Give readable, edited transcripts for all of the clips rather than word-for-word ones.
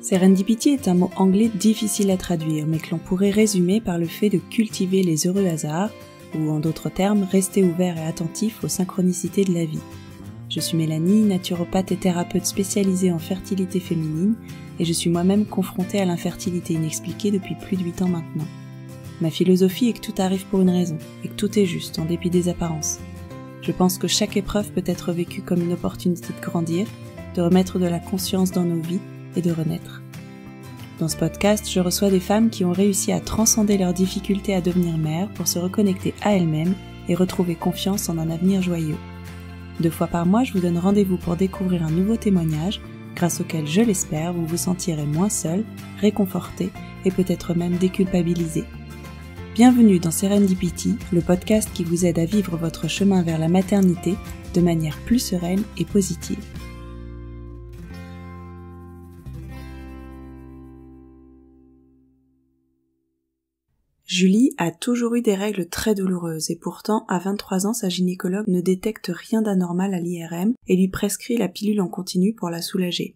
Serendipity est un mot anglais difficile à traduire, mais que l'on pourrait résumer par le fait de cultiver les heureux hasards, ou en d'autres termes, rester ouvert et attentif aux synchronicités de la vie. Je suis Mélanie, naturopathe et thérapeute spécialisée en fertilité féminine, et je suis moi-même confrontée à l'infertilité inexpliquée depuis plus de 8 ans maintenant. Ma philosophie est que tout arrive pour une raison, et que tout est juste, en dépit des apparences. Je pense que chaque épreuve peut être vécue comme une opportunité de grandir, de remettre de la conscience dans nos vies, et de renaître. Dans ce podcast, je reçois des femmes qui ont réussi à transcender leurs difficultés à devenir mères pour se reconnecter à elles-mêmes et retrouver confiance en un avenir joyeux. 2 fois par mois, je vous donne rendez-vous pour découvrir un nouveau témoignage, grâce auquel, je l'espère, vous vous sentirez moins seul, réconforté et peut-être même déculpabilisé. Bienvenue dans Serendipity, le podcast qui vous aide à vivre votre chemin vers la maternité de manière plus sereine et positive. Julie a toujours eu des règles très douloureuses et pourtant, à 23 ans, sa gynécologue ne détecte rien d'anormal à l'IRM et lui prescrit la pilule en continu pour la soulager.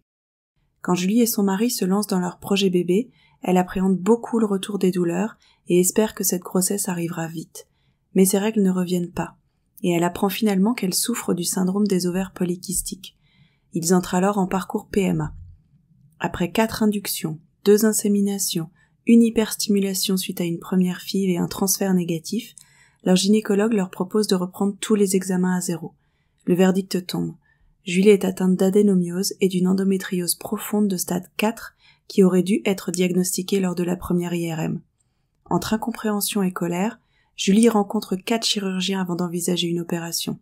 Quand Julie et son mari se lancent dans leur projet bébé, elle appréhende beaucoup le retour des douleurs et espère que cette grossesse arrivera vite. Mais ses règles ne reviennent pas, et elle apprend finalement qu'elle souffre du syndrome des ovaires polykystiques. Ils entrent alors en parcours PMA. Après 4 inductions, 2 inséminations, une hyperstimulation suite à une première FIV et un transfert négatif, leur gynécologue leur propose de reprendre tous les examens à zéro. Le verdict tombe. Julie est atteinte d'adénomiose et d'une endométriose profonde de stade 4 qui aurait dû être diagnostiquée lors de la première IRM. Entre incompréhension et colère, Julie rencontre 4 chirurgiens avant d'envisager une opération.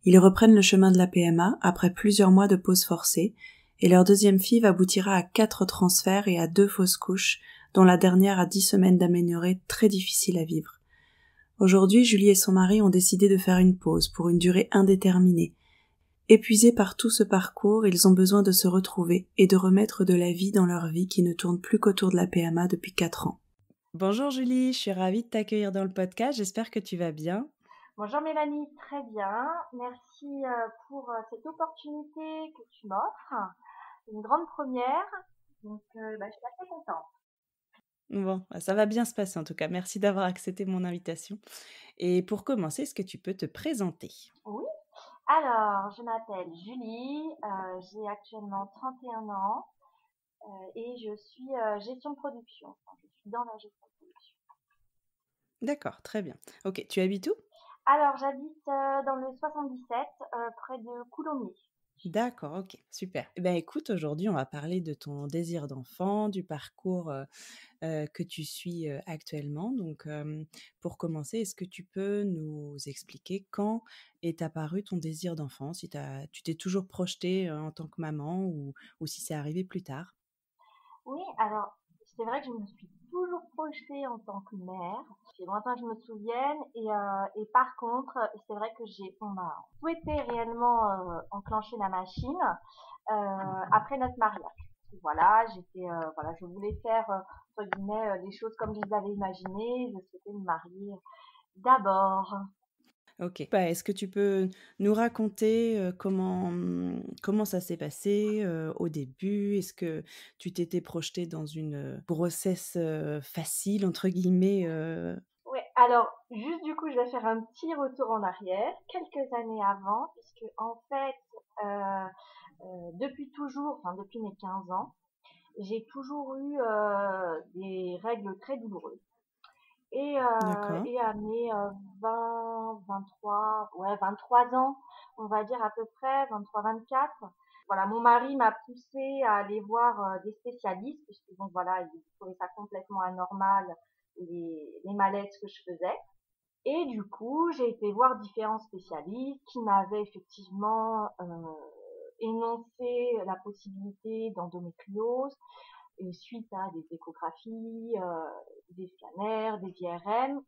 Ils reprennent le chemin de la PMA après plusieurs mois de pause forcée, et leur deuxième FIV aboutira à 4 transferts et à 2 fausses couches, dont la dernière a 10 semaines d'aménorrhée très difficile à vivre. Aujourd'hui, Julie et son mari ont décidé de faire une pause pour une durée indéterminée. Épuisés par tout ce parcours, ils ont besoin de se retrouver et de remettre de la vie dans leur vie qui ne tourne plus qu'autour de la PMA depuis 4 ans. Bonjour Julie, je suis ravie de t'accueillir dans le podcast, j'espère que tu vas bien. Bonjour Mélanie, très bien. Merci pour cette opportunité que tu m'offres. C'est une grande première, donc je suis assez contente. Bon, ça va bien se passer en tout cas. Merci d'avoir accepté mon invitation. Et pour commencer, est-ce que tu peux te présenter ? Oui, alors je m'appelle Julie, j'ai actuellement 31 ans et je suis gestion de production. Enfin, je suis dans la gestion de production. D'accord, très bien. Ok, tu habites où ? Alors j'habite dans le 77, près de Coulommiers. D'accord, ok, super. Eh bien, écoute, aujourd'hui, on va parler de ton désir d'enfant, du parcours que tu suis actuellement. Donc, pour commencer, est-ce que tu peux nous expliquer quand est apparu ton désir d'enfant, si tu t'es toujours projetée en tant que maman ou si c'est arrivé plus tard ? Oui, alors c'est vrai que je me suis toujours projetée en tant que mère. C'est longtemps que je me souvienne et par contre, c'est vrai que on a souhaité réellement enclencher la machine après notre mariage. Voilà, voilà, je voulais faire entre guillemets les choses comme je les avais imaginées. Je souhaitais me marier d'abord. Ok. Bah, est-ce que tu peux nous raconter comment ça s'est passé au début ? Est-ce que tu t'étais projetée dans une grossesse facile, entre guillemets Ouais, alors juste du coup, je vais faire un petit retour en arrière, quelques années avant, puisque en fait, depuis toujours, enfin depuis mes 15 ans, j'ai toujours eu des règles très douloureuses. D'accord. Et à mes 20, 23, ouais, 23 ans, on va dire à peu près, 23, 24. Voilà, mon mari m'a poussé à aller voir des spécialistes, puisque donc voilà, il trouvait ça complètement anormal, les malaises que je faisais. Et du coup, j'ai été voir différents spécialistes qui m'avaient effectivement énoncé la possibilité d'endométriose et suite à des échographies, des scanners, des IRM,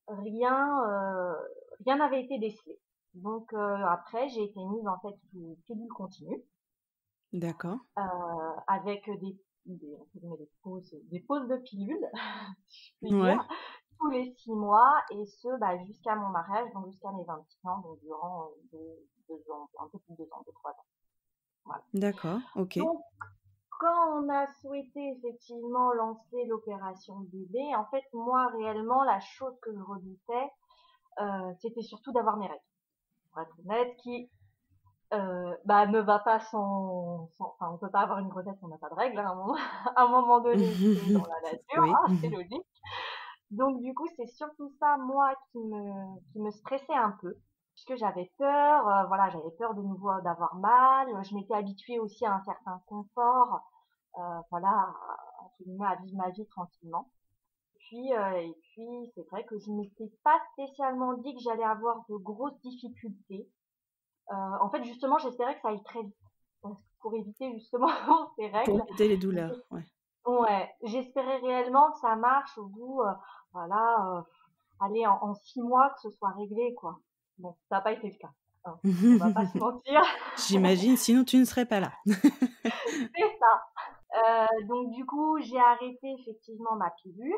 rien n'avait été décelé. Donc après, j'ai été mise en fait sous pilule continue. D'accord. avec entre guillemets, des pauses de pilules, si je puis dire, Ouais. tous les 6 mois et ce, jusqu'à mon mariage, donc jusqu'à mes 26 ans, donc durant 2 ans, un peu plus de 2 ans, 2-3 ans. Voilà. D'accord. OK. Donc, quand on a souhaité effectivement lancer l'opération bébé, en fait, moi, réellement, la chose que je redoutais, c'était surtout d'avoir mes règles. Pour être honnête, qui ne va pas enfin, on peut pas avoir une grossesse si on n'a pas de règles, hein, à un moment, à un moment donné, c'est dans la nature, Oui. hein, c'est logique. Donc du coup, c'est surtout ça, moi, qui me stressait un peu, puisque j'avais peur, voilà, j'avais peur de nouveau d'avoir mal. Je m'étais habituée aussi à un certain confort, voilà, entre guillemets, à vivre ma vie tranquillement. Et puis, c'est vrai que je m'étais pas spécialement dit que j'allais avoir de grosses difficultés. En fait, justement, j'espérais que ça aille très vite, parce que pour éviter justement ces Pour règles. éviter les douleurs, ouais. Ouais, j'espérais réellement que ça marche au bout, voilà, allez, en 6 mois que ce soit réglé, quoi. Bon, ça n'a pas été le cas, hein, on va pas se mentir. J'imagine, sinon tu ne serais pas là. C'est ça. Donc du coup, j'ai arrêté effectivement ma pilule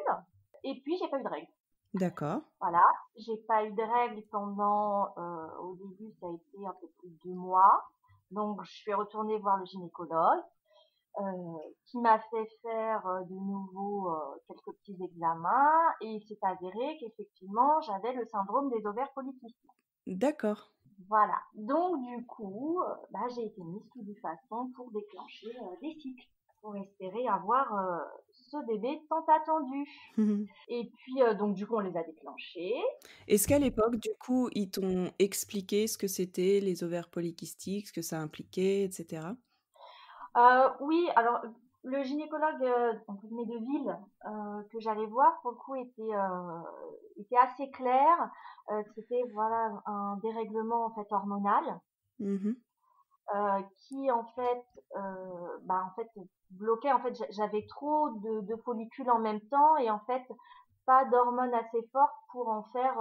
et puis j'ai pas eu de règles. D'accord. Voilà, j'ai pas eu de règles pendant, au début, ça a été un peu plus de 2 mois. Donc je suis retournée voir le gynécologue, qui m'a fait faire, de nouveau, quelques petits examens et il s'est avéré qu'effectivement, j'avais le syndrome des ovaires polykystiques. D'accord. Voilà. Donc du coup, j'ai été mise sous du façon pour déclencher, des cycles, pour espérer avoir, ce bébé tant attendu. Et puis, donc du coup, on les a déclenchés. Est-ce qu'à l'époque, du coup, ils t'ont expliqué ce que c'était les ovaires polykystiques, ce que ça impliquait, et cetera? Oui, alors le gynécologue, entre guillemets de ville, que j'allais voir pour le coup était assez clair, que c'était voilà un dérèglement en fait hormonal, Mmh. qui en fait bloquait en fait j'avais trop de follicules en même temps et en fait pas d'hormones assez fortes pour en faire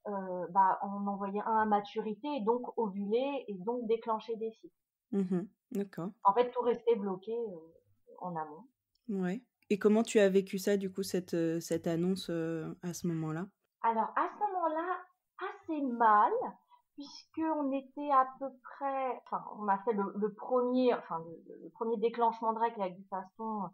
en envoyer un à maturité et donc ovuler et donc déclencher des cycles. Mmh. D'accord. En fait, tout restait bloqué en amont. Ouais. Et comment tu as vécu ça, du coup, cette annonce, à ce moment-là? Alors à ce moment-là, assez mal, puisqu'on était à peu près, enfin, on a fait le premier, enfin le premier déclenchement de règles avec du façon,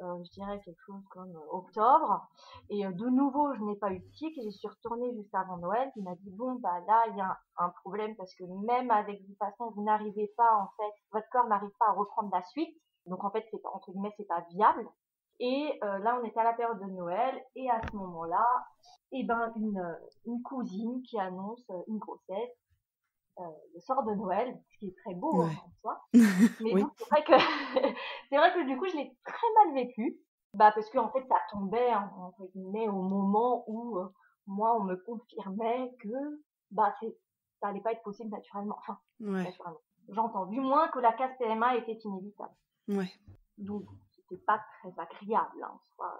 je dirais quelque chose comme octobre. Et de nouveau, je n'ai pas eu de cycle. J'y suis retournée juste avant Noël. Il m'a dit bon bah là, il y a un problème parce que même avec du façon, vous n'arrivez pas en fait, votre corps n'arrive pas à reprendre la suite. Donc en fait, c'est pas entre guillemets, c'est pas viable. Et là, on était à la période de Noël et à ce moment-là, une cousine qui annonce une grossesse euh, le soir de Noël, ce qui est très beau hein, Ouais. en soi. Mais donc Oui. c'est vrai que c'est vrai que du coup je l'ai très mal vécu, parce que en fait ça tombait hein, entre guillemets au moment où moi on me confirmait que ça allait pas être possible naturellement, enfin Ouais. naturellement. J'entends du moins que la case PMA était inévitable. Ouais. Donc c'était pas très agréable hein, en soi.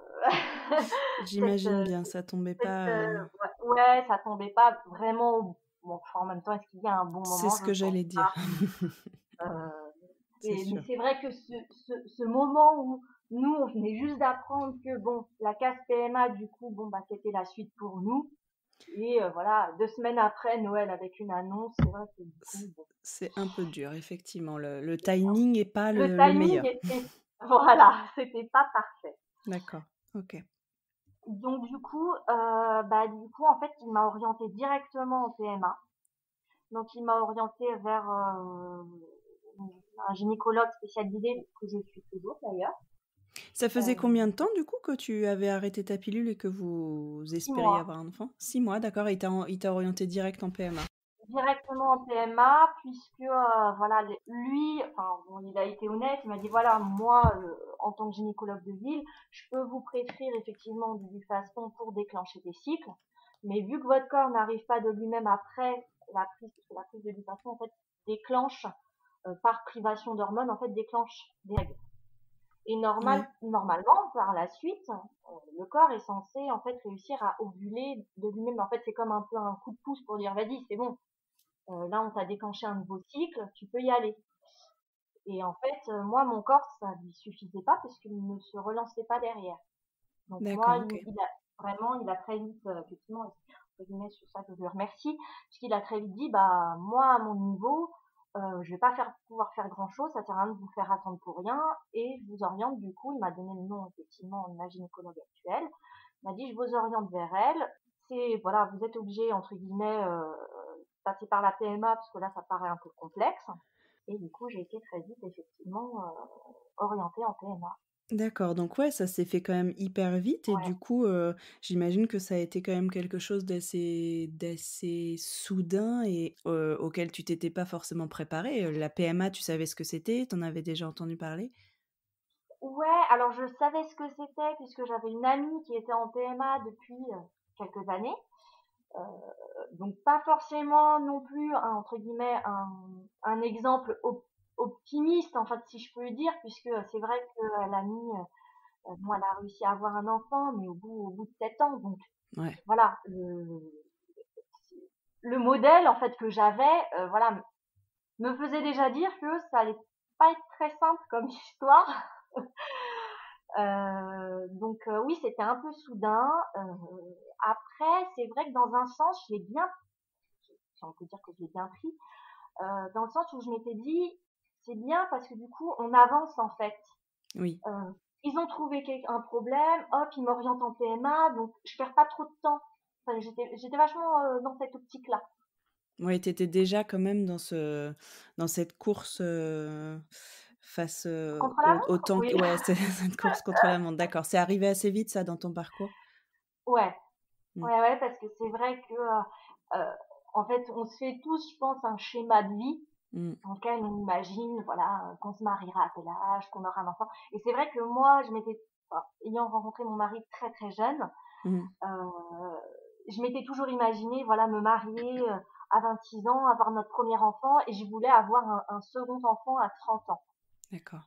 Cette, J'imagine bien, ça tombait pas, ouais, ça tombait pas vraiment. Bon, enfin, en même temps, est-ce qu'il y a un bon c'est moment? ce Je que pense j'allais dire. pas. Euh, C'est mais sûr. c'est vrai que ce moment où nous, on venait juste d'apprendre que bon, la case PMA, du coup, bon, c'était la suite pour nous. Et voilà, 2 semaines après Noël avec une annonce, c'est vrai que du coup, bon, C'est un peu dur, effectivement. Le timing est pas le le timing meilleur. était, voilà, c'était pas parfait. D'accord. OK. Donc du coup, en fait, il m'a orienté directement en PMA. Donc il m'a orienté vers un gynécologue spécialisé que je suis toujours d'ailleurs. Ça faisait combien de Euh, temps, du coup, que tu avais arrêté ta pilule et que vous six espériez mois avoir un enfant? 6 mois, d'accord, et il t'a orienté direct en PMA? directement en PMA puisque voilà lui, enfin bon, il a été honnête, il m'a dit voilà moi en tant que gynécologue de ville, je peux vous prescrire effectivement du Dufaston pour déclencher des cycles, mais vu que votre corps n'arrive pas de lui-même après parce que la prise de Dufaston en fait déclenche par privation d'hormones en fait déclenche des règles. Et Ouais. normalement, par la suite, le corps est censé en fait réussir à ovuler de lui-même. En fait, c'est comme un peu un coup de pouce pour dire vas-y, c'est bon. Là, on t'a déclenché un nouveau cycle, tu peux y aller. Et en fait, moi, mon corps, ça lui suffisait pas parce qu'il ne se relançait pas derrière. Donc moi, D'accord, OK. il a très vite, effectivement, entre guillemets, c'est ça que je le remercie, puisqu'il a très vite dit, bah moi, à mon niveau, je vais pas pouvoir faire grand chose, ça sert à rien de vous faire attendre pour rien, et je vous oriente, du coup, il m'a donné le nom, effectivement, de ma gynécologue actuelle. Il m'a dit, je vous oriente vers elle. C'est, voilà, vous êtes obligé, entre guillemets, passer par la PMA, parce que là, ça paraît un peu complexe. Et du coup, j'ai été très vite, effectivement, orientée en PMA. D'accord, donc ouais, ça s'est fait quand même hyper vite et Ouais. du coup, j'imagine que ça a été quand même quelque chose d'assez soudain et auquel tu t'étais pas forcément préparée. La PMA, tu savais ce que c'était? Tu en avais déjà entendu parler? Ouais, alors je savais ce que c'était puisque j'avais une amie qui était en PMA depuis quelques années. Euh, donc pas forcément non plus entre guillemets un exemple optimiste en fait si je peux dire puisque c'est vrai qu'elle a mis bon elle a réussi à avoir un enfant mais au bout de 7 ans donc Ouais. voilà le modèle en fait que j'avais voilà me faisait déjà dire que ça allait pas être très simple comme histoire. Donc oui, c'était un peu soudain. Après, c'est vrai que dans un sens, je l'ai bien, si on peut dire que je l'ai bien pris, dans le sens où je m'étais dit, c'est bien parce que du coup, on avance en fait. Oui. Euh, Ils ont trouvé un problème, hop, ils m'orientent en PMA, donc je perds pas trop de temps. Enfin, j'étais vachement dans cette optique-là. Ouais, tu étais déjà quand même dans cette course, face, Contre la au montre? temps Oui. que ouais, c'est cette course contre la montre. D'accord, c'est arrivé assez vite ça dans ton parcours? Ouais, Mmh. ouais, ouais, parce que c'est vrai que, en fait, on se fait tous, je pense, un schéma de vie Mmh. dans lequel on imagine, voilà, qu'on se mariera à tel âge, qu'on aura un enfant. Et c'est vrai que moi, ayant rencontré mon mari très très jeune, Mmh. je m'étais toujours imaginé, voilà, me marier à 26 ans, avoir notre premier enfant, et je voulais avoir un second enfant à 30 ans. D'accord.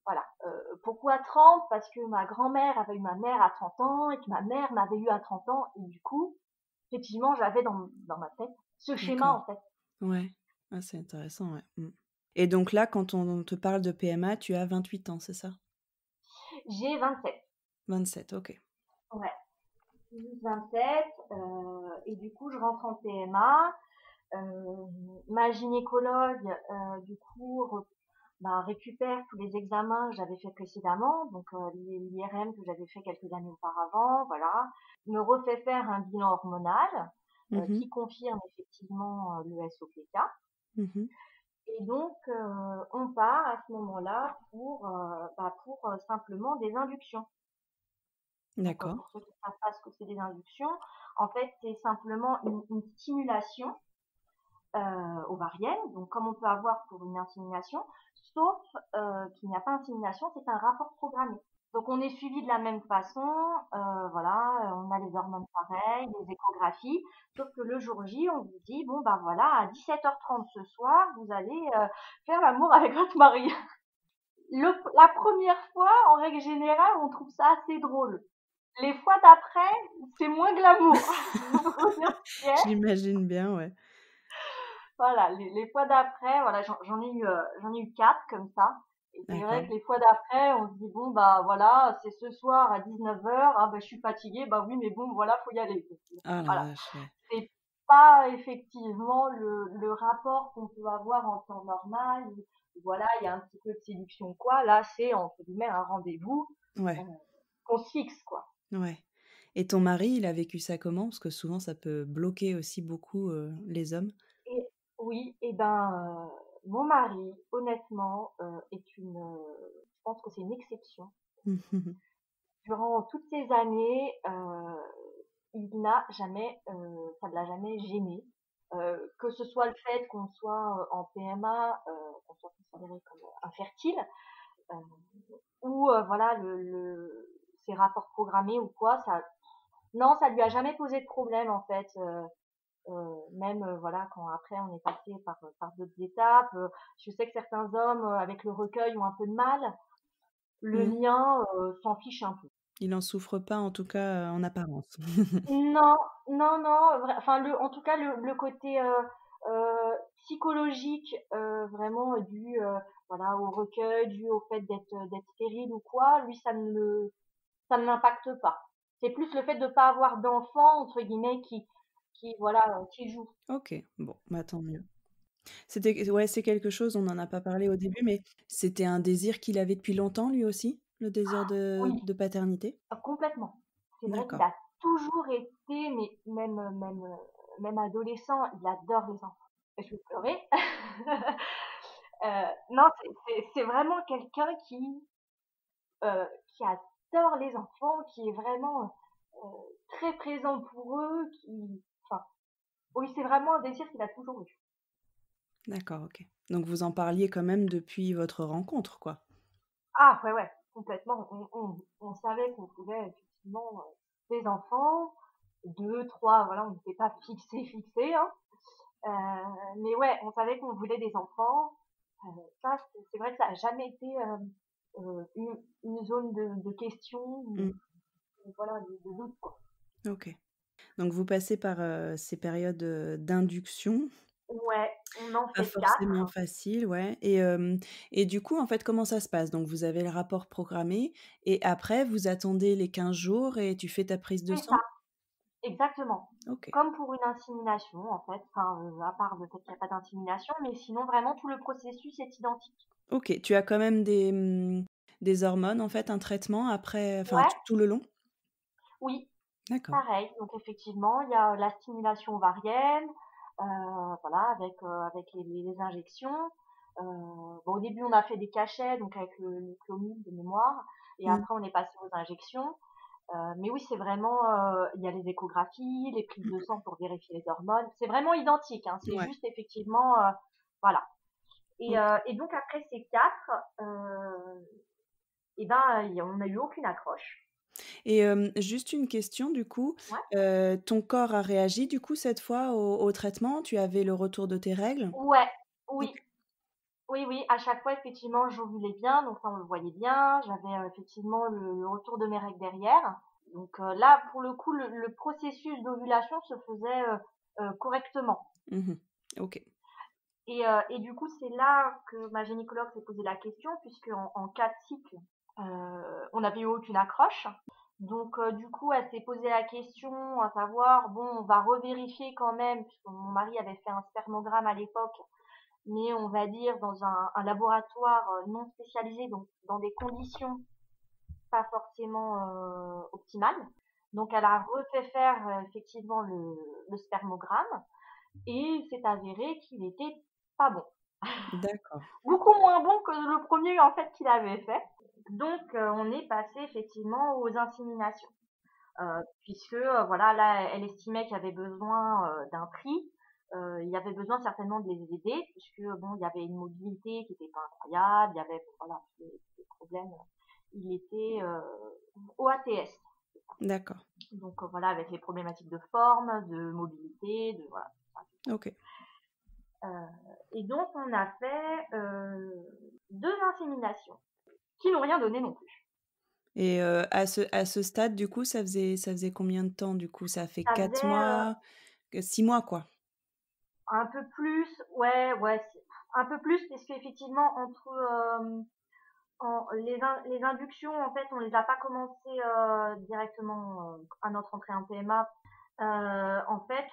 Voilà. Pourquoi 30? Parce que ma grand-mère avait eu ma mère à 30 ans, et que ma mère m'avait eu à 30 ans, et du coup, effectivement, j'avais dans ma tête ce schéma, D'accord. en fait. Ouais. Ah, c'est intéressant, ouais. Mmh. Et donc là, quand on te parle de PMA, tu as 28 ans, c'est ça? J'ai 27. 27, OK. Ouais. 27, et du coup, je rentre en PMA. Ma gynécologue, du coup, récupère tous les examens que j'avais fait précédemment, donc l'IRM que j'avais fait quelques années auparavant, voilà. Me refait faire un bilan hormonal Mmh. qui confirme effectivement le SOPK. Mmh. Et donc, on part à ce moment-là pour simplement des inductions. Donc, D'accord. pour ceux qui ne savent pas ce que c'est des inductions, en fait, c'est simplement une stimulation ovarienne, donc comme on peut avoir pour une insémination, sauf qu'il n'y a pas insémination, c'est un rapport programmé. Donc on est suivi de la même façon, voilà, on a les hormones pareilles, les échographies, sauf que le jour J, on vous dit, bon bah voilà, à 17h30 ce soir, vous allez faire l'amour avec votre mari. La première fois, en règle générale, on trouve ça assez drôle. Les fois d'après, c'est moins glamour. Faut dire ce qui est. J'imagine bien, ouais. Voilà, les fois d'après, voilà, j'en ai eu 4 comme ça. Et c'est vrai D'accord. que les fois d'après, on se dit bon bah voilà, c'est ce soir à 19h, ah bah je suis fatiguée, bah oui mais bon voilà, faut y aller. Ah la Voilà, vache, ouais. c'est pas effectivement le rapport qu'on peut avoir en temps normal. Voilà, il y a un petit peu de séduction quoi. Là, c'est entre guillemets un rendez-vous euh, Ouais, qu'on se fixe quoi. ouais. Et ton mari, il a vécu ça comment? Parce que souvent ça peut bloquer aussi beaucoup, les hommes. Et oui, et ben mon mari, honnêtement, je pense que c'est une exception. Durant toutes ces années, il n'a jamais, ça ne l'a jamais gêné. Que ce soit le fait qu'on soit en PMA, qu'on soit considéré comme infertile, euh, ou voilà ces rapports programmés ou quoi, non, ça lui a jamais posé de problème en fait. Même voilà quand après on est passé par d'autres étapes. Je sais que certains hommes avec le recueil ont un peu de mal. Le Mmh. mien s'en fiche un peu. Il en souffre pas en tout cas, en apparence. Non, non, non, enfin en tout cas le côté psychologique, vraiment dû voilà au recueil, dû au fait d'être stérile ou quoi, lui ça ne l'impacte pas. C'est plus le fait de pas avoir d'enfant entre guillemets qui voilà qui joue. OK, bon, bah, tant mieux. C'était ouais, c'est quelque chose, on n'en a pas parlé au début, mais c'était un désir qu'il avait depuis longtemps lui aussi? Le désir Oui, de paternité? complètement. C'est vrai qu'il D'accord. a toujours été, mais même adolescent, il adore les enfants. Je vais pleurer. Non, c'est vraiment quelqu'un qui adore les enfants, qui est vraiment très présent pour eux, qui, enfin, oui, c'est vraiment un désir qu'il a toujours eu. D'accord, OK. Donc vous en parliez quand même depuis votre rencontre, quoi? Ah ouais, ouais, complètement. On savait qu'on voulait effectivement des enfants, 2, 3, voilà, on n'était pas fixés, hein. Mais ouais, on savait qu'on voulait des enfants. Ça, c'est vrai que ça a jamais été une zone de question Mmh, ou voilà, de doute, quoi. OK. Donc vous passez par, ces périodes, d'induction, Ouais, on en pas fait forcément 4. faciles, ouais, et du coup, en fait, comment ça se passe? Donc vous avez le rapport programmé et après vous attendez les 15 jours et tu fais ta prise de C'est ça, sang? exactement. OK. Comme pour une insémination, en fait. Enfin, à part le fait qu'il y a pas d'insémination, mais sinon vraiment tout le processus est identique. OK, tu as quand même des hormones, en fait, un traitement après enfin, Ouais, tout le long? oui, D'accord. pareil. Donc effectivement, il y a la stimulation ovarienne, voilà, avec les injections. Bon, au début, on a fait des cachets, donc avec le Clomid de mémoire, et Mmh. après on est passé aux injections. Mais oui, c'est vraiment, il y a les échographies, les prises de sang pour vérifier les hormones. C'est vraiment identique, hein. C'est Ouais, juste effectivement, voilà. OK. Et donc après ces 4, et ben, on n'a eu aucune accroche. Et juste une question du coup, Ouais. ton corps a réagi du coup cette fois au traitement? Tu avais le retour de tes règles? Ouais, OK. oui. Oui, oui, à chaque fois, effectivement, j'ovulais bien, donc ça, on le voyait bien. J'avais, effectivement le retour de mes règles derrière. Donc, là, pour le coup, le processus d'ovulation se faisait, correctement. Mmh. OK. Et du coup, c'est là que ma gynécologue s'est posé la question puisqu'en en 4 cycles, on n'avait eu aucune accroche. Donc, du coup, elle s'est posé la question à savoir: «Bon, on va revérifier quand même», puisque mon mari avait fait un spermogramme à l'époque, mais on va dire dans un laboratoire non spécialisé, donc dans des conditions pas forcément optimales. Donc elle a refait faire effectivement le spermogramme et c'est avéré qu'il était pas bon. D'accord. Beaucoup moins bon que le premier en fait qu'il avait fait. Donc on est passé effectivement aux inséminations. Puisque voilà, là, elle estimait qu'il y avait besoin d'un tri. Il y avait besoin certainement de les aider, puisque bon, il y avait une mobilité qui était pas incroyable, il y avait voilà des problèmes. Il était OATS, D'accord. donc voilà, avec les problématiques de forme, de mobilité, de voilà. OK. Euh, et donc on a fait 2 inséminations qui n'ont rien donné non plus. Et à ce stade du coup, ça faisait combien de temps du coup? Ça a fait Ça 4 faisait mois, 6 mois quoi? un peu plus, ouais, ouais, un peu plus, parce qu'effectivement, entre les inductions, en fait, on les a pas commencées directement à notre entrée en PMA. En fait,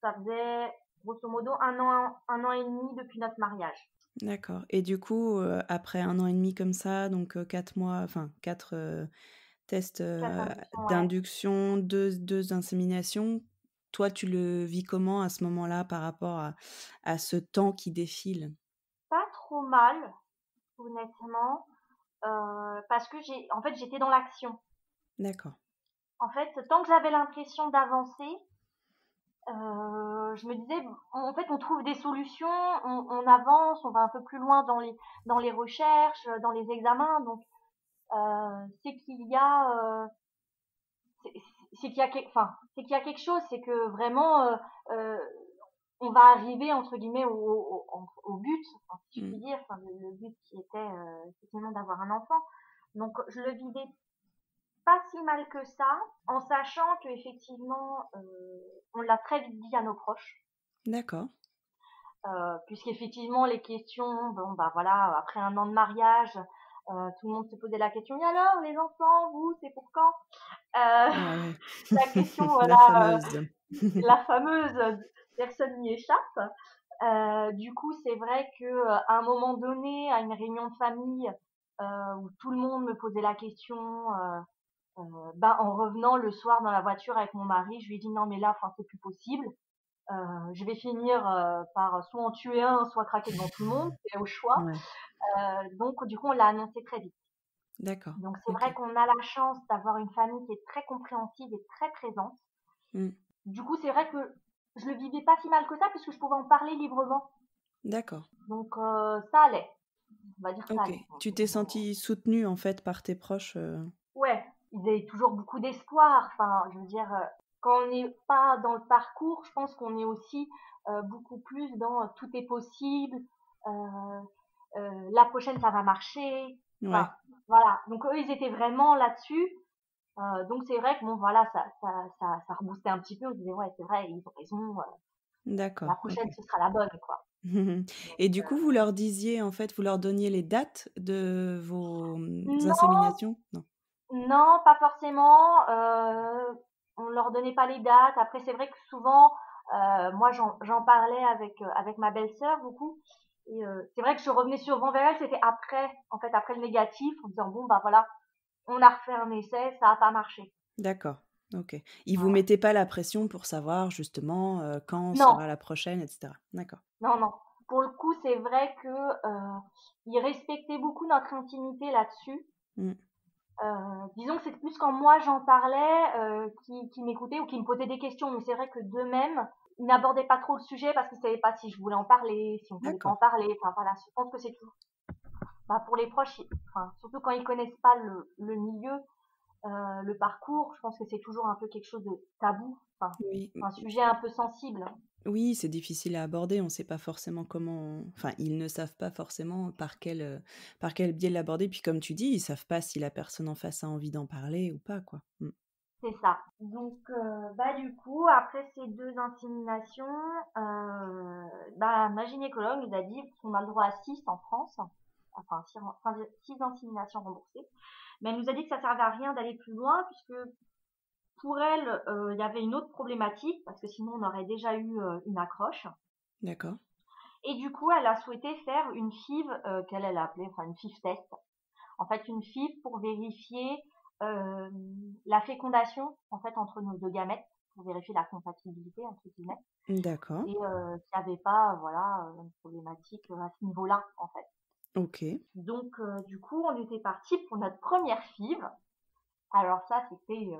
ça faisait grosso modo un an et demi depuis notre mariage. D'accord et du coup, après 1 an et demi comme ça, donc 4 mois, enfin 4 tests, 4 inductions, ouais. d'induction, deux inséminations. Toi, tu le vis comment à ce moment-là par rapport à ce temps qui défile? Pas trop mal, honnêtement, parce que en fait, j'étais dans l'action. D'accord. En fait, tant que j'avais l'impression d'avancer, je me disais, en fait, on trouve des solutions, on avance, on va un peu plus loin dans les recherches, dans les examens. Donc, c'est qu'il y a, c'est c'est qu'il y a, enfin, c'est qu'il y a quelque chose. C'est que vraiment, euh, on va arriver entre guillemets au but, enfin, si je Mmh. puis dire, enfin, le but qui était effectivement d'avoir un enfant. Donc, je le vivais pas si mal que ça, en sachant que effectivement, on l'a très vite dit à nos proches. D'accord. Puisqu'effectivement les questions, bon bah voilà, après 1 an de mariage, tout le monde se posait la question: «Et alors les enfants, vous, c'est pour quand?» Ah ouais. La question La voilà, fameuse. la fameuse, personne n'y échappe. Du coup, c'est vrai que, à un moment donné, à une réunion de famille, où tout le monde me posait la question, bah, en revenant le soir dans la voiture avec mon mari, je lui ai dit: «Non mais là, enfin, c'est plus possible. Je vais finir, par soit en tuer un, soit craquer devant tout le monde, c'est au choix». Ouais, Donc du coup, on l'a annoncé très vite. d'accord. Donc c'est vrai OK. qu'on a la chance d'avoir une famille qui est très compréhensive et très présente. Mmh. Du coup, c'est vrai que je le vivais pas si mal que ça puisque je pouvais en parler librement. D'accord. Donc ça allait, on va dire ça OK. allait. Tu t'es sentie soutenue, en fait, par tes proches, Ouais, ils avaient toujours beaucoup d'espoir. Enfin, je veux dire, quand on n'est pas dans le parcours, je pense qu'on est aussi, beaucoup plus dans, tout est possible, heu la prochaine ça va marcher. Enfin, Ouais, voilà. Donc eux, ils étaient vraiment là-dessus. Donc c'est vrai que bon voilà, ça reboostait un petit peu. On se disait: «Ouais, c'est vrai, ils ont raison, la d'accord, prochaine OK. ce sera la bonne, quoi». Donc Et du coup, vous leur disiez, en fait, vous leur donniez les dates de vos, non, inséminations? Non? non, pas forcément, on leur donnait pas les dates. Après c'est vrai que souvent, moi j'en parlais avec ma belle-sœur beaucoup et c'est vrai que je revenais souvent vers elle, c'était après, en fait, après le négatif, en disant: «Bon, bah, voilà, on a refait un essai, ça a pas marché». D'accord, OK. Ils vous Voilà. mettaient pas la pression pour savoir justement, quand Non, sera la prochaine et cetera? D'accord. non, non. Pour le coup, c'est vrai que, ils respectaient beaucoup notre intimité là-dessus. Mmh. Disons que c'est plus quand moi j'en parlais, qu'ils m'écoutaient ou qu'ils me posaient des questions. Mais c'est vrai que d'eux-mêmes, ils n'abordaient pas trop le sujet parce qu'ils savaient pas si je voulais en parler, si on voulait pas D'accord. en parler. Enfin voilà, je pense que c'est toujours bah, pour les proches, enfin, surtout quand ils connaissent pas le milieu, le parcours, je pense que c'est toujours un peu quelque chose de tabou, enfin, Oui, un sujet un peu sensible. oui, c'est difficile à aborder. On ne sait pas forcément comment enfin, ils ne savent pas forcément par quel biais l'aborder. Puis comme tu dis, ils savent pas si la personne en face a envie d'en parler ou pas, quoi. Mmh. C'est ça. Donc, bah, du coup, après ces 2 inséminations, bah, ma gynécologue nous a dit qu'on a le droit à 6 en France, enfin 6 inséminations remboursées. Mais elle nous a dit que ça servait à rien d'aller plus loin puisque pour elle, il y avait une autre problématique parce que sinon on aurait déjà eu, une accroche D'accord. et du coup, elle a souhaité faire une FIV, elle a appelée enfin une FIV test. En fait, une FIV pour vérifier la fécondation en fait entre nos deux gamètes, pour vérifier la compatibilité entre guillemets, D'accord. et qu'il n'y avait pas voilà une problématique à ce niveau-là en fait. OK. Donc du coup, on était parti pour notre première FIV. Alors ça, c'était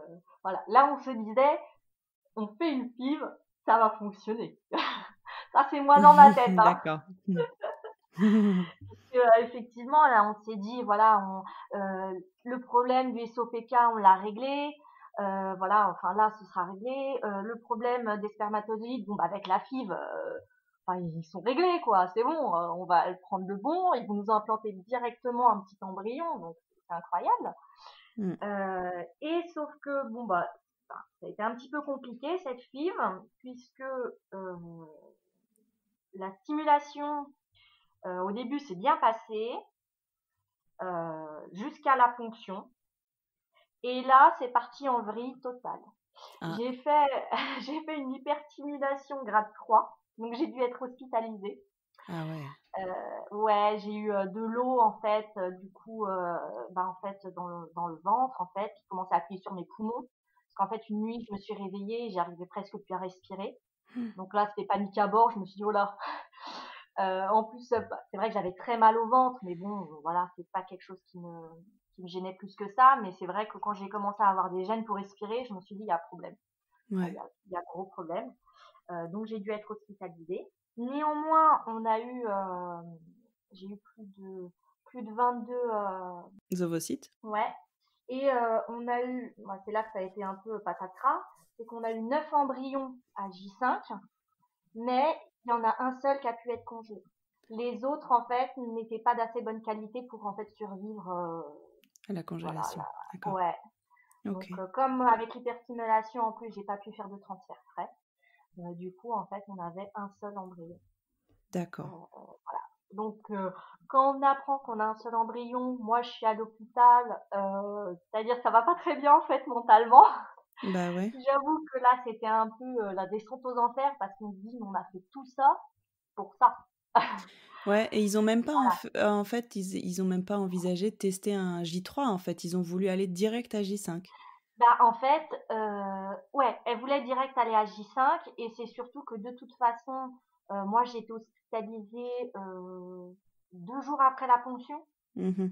voilà, là on se disait, on fait une FIV, ça va fonctionner. Ça c'est moi dans ma tête, hein. D'accord. Mmh. Effectivement, là, on s'est dit, voilà, le problème du SOPK, on l'a réglé. Voilà, enfin là, ce sera réglé. Le problème des spermatozoïdes, bon, bah, avec la FIV, enfin, ils sont réglés, quoi. C'est bon, on va prendre le bon. Ils vont nous implanter directement un petit embryon, donc c'est incroyable. Mmh. Et sauf que, bon, bah, enfin, ça a été un petit peu compliqué cette FIV, puisque la stimulation, au début, s'est bien passée. Jusqu'à la ponction. Et là, c'est parti en vrille totale. Ah. J'ai fait, j'ai fait une hyperstimulation grade 3, donc j'ai dû être hospitalisée. Ah ouais. Ouais, j'ai eu de l'eau en fait, du coup, bah, en fait, dans le ventre, en fait, qui commençait à appuyer sur mes poumons. Parce qu'en fait, une nuit, je me suis réveillée et j'arrivais presque plus à respirer. Donc là, c'était panique à bord. Je me suis dit, oh là. En plus, bah, c'est vrai que j'avais très mal au ventre, mais bon, voilà, c'est pas quelque chose qui me gênait plus que ça. Mais c'est vrai que quand j'ai commencé à avoir des gênes pour respirer, je me suis dit, il y a problème. Ouais. Il y a gros problème. Donc j'ai dû être hospitalisée. Néanmoins, j'ai eu plus de 22, Ovocytes? ouais. Et on a eu, bah, c'est là que ça a été un peu patatras, c'est qu'on a eu 9 embryons à J5, mais il y en a un seul qui a pu être congelé. Les autres, en fait, n'étaient pas d'assez bonne qualité pour en fait survivre. À la Voilà, congélation. là. D'accord. Ouais. Donc, OK. comme avec l'hyperstimulation, en plus, j'ai pas pu faire de transfert frais. Du coup, en fait, on avait un seul embryon. D'accord. Donc, quand on apprend qu'on a un seul embryon, moi, je suis à l'hôpital, c'est-à-dire que ça va pas très bien, en fait, mentalement. Bah ouais. J'avoue que là, c'était un peu, la descente aux enfers parce qu'on se dit: «Mais on a fait tout ça pour ça». Ouais, et ils ont même pas en fait, ils ont même pas envisagé de tester un J3 en fait, ils ont voulu aller direct à J5. Bah, en fait, ouais, elle voulait direct aller à J5 et c'est surtout que de toute façon, moi, j'ai été hospitalisée, 2 jours après la ponction. Mmh.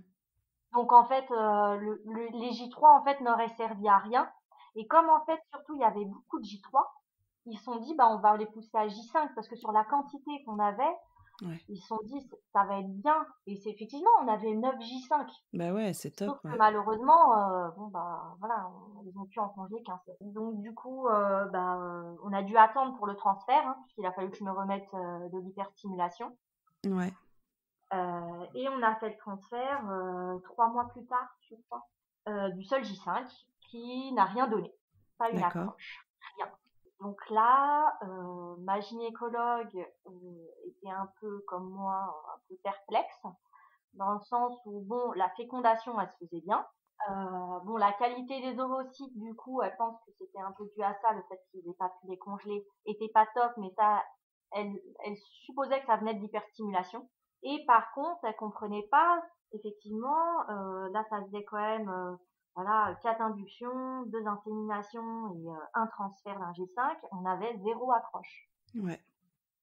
Donc en fait, les J3 en fait n'auraient servi à rien et comme en fait surtout il y avait beaucoup de J3, ils se sont dit: «Bah, on va les pousser à J5» parce que sur la quantité qu'on avait, Ouais. ils se sont dit: Ça va être bien» et c'est effectivement on avait 9 J5. Bah ouais, c'est top, Sauf que ouais. malheureusement, bon, bah, voilà, ils ont pu en congeler qu'un seul. Donc du coup, bah, on a dû attendre pour le transfert, hein, puisqu'il a fallu que je me remette, de l'hyperstimulation, Ouais, et on a fait le transfert, 3 mois plus tard, je crois, du seul J5 qui n'a rien donné. Pas une d'accord. accroche, rien. Donc là, ma gynécologue, était un peu comme moi, un peu perplexe, dans le sens où bon, la fécondation, elle se faisait bien. Bon, la qualité des ovocytes, du coup, elle pense que c'était un peu dû à ça, le fait qu'ils aient pas pu les congeler, était pas top, mais ça, elle supposait que ça venait de l'hyperstimulation. Et par contre, elle comprenait pas, effectivement, là, ça faisait quand même, voilà, 4 inductions, 2 inséminations et un transfert d'un G5, on avait 0 accroche. Ouais.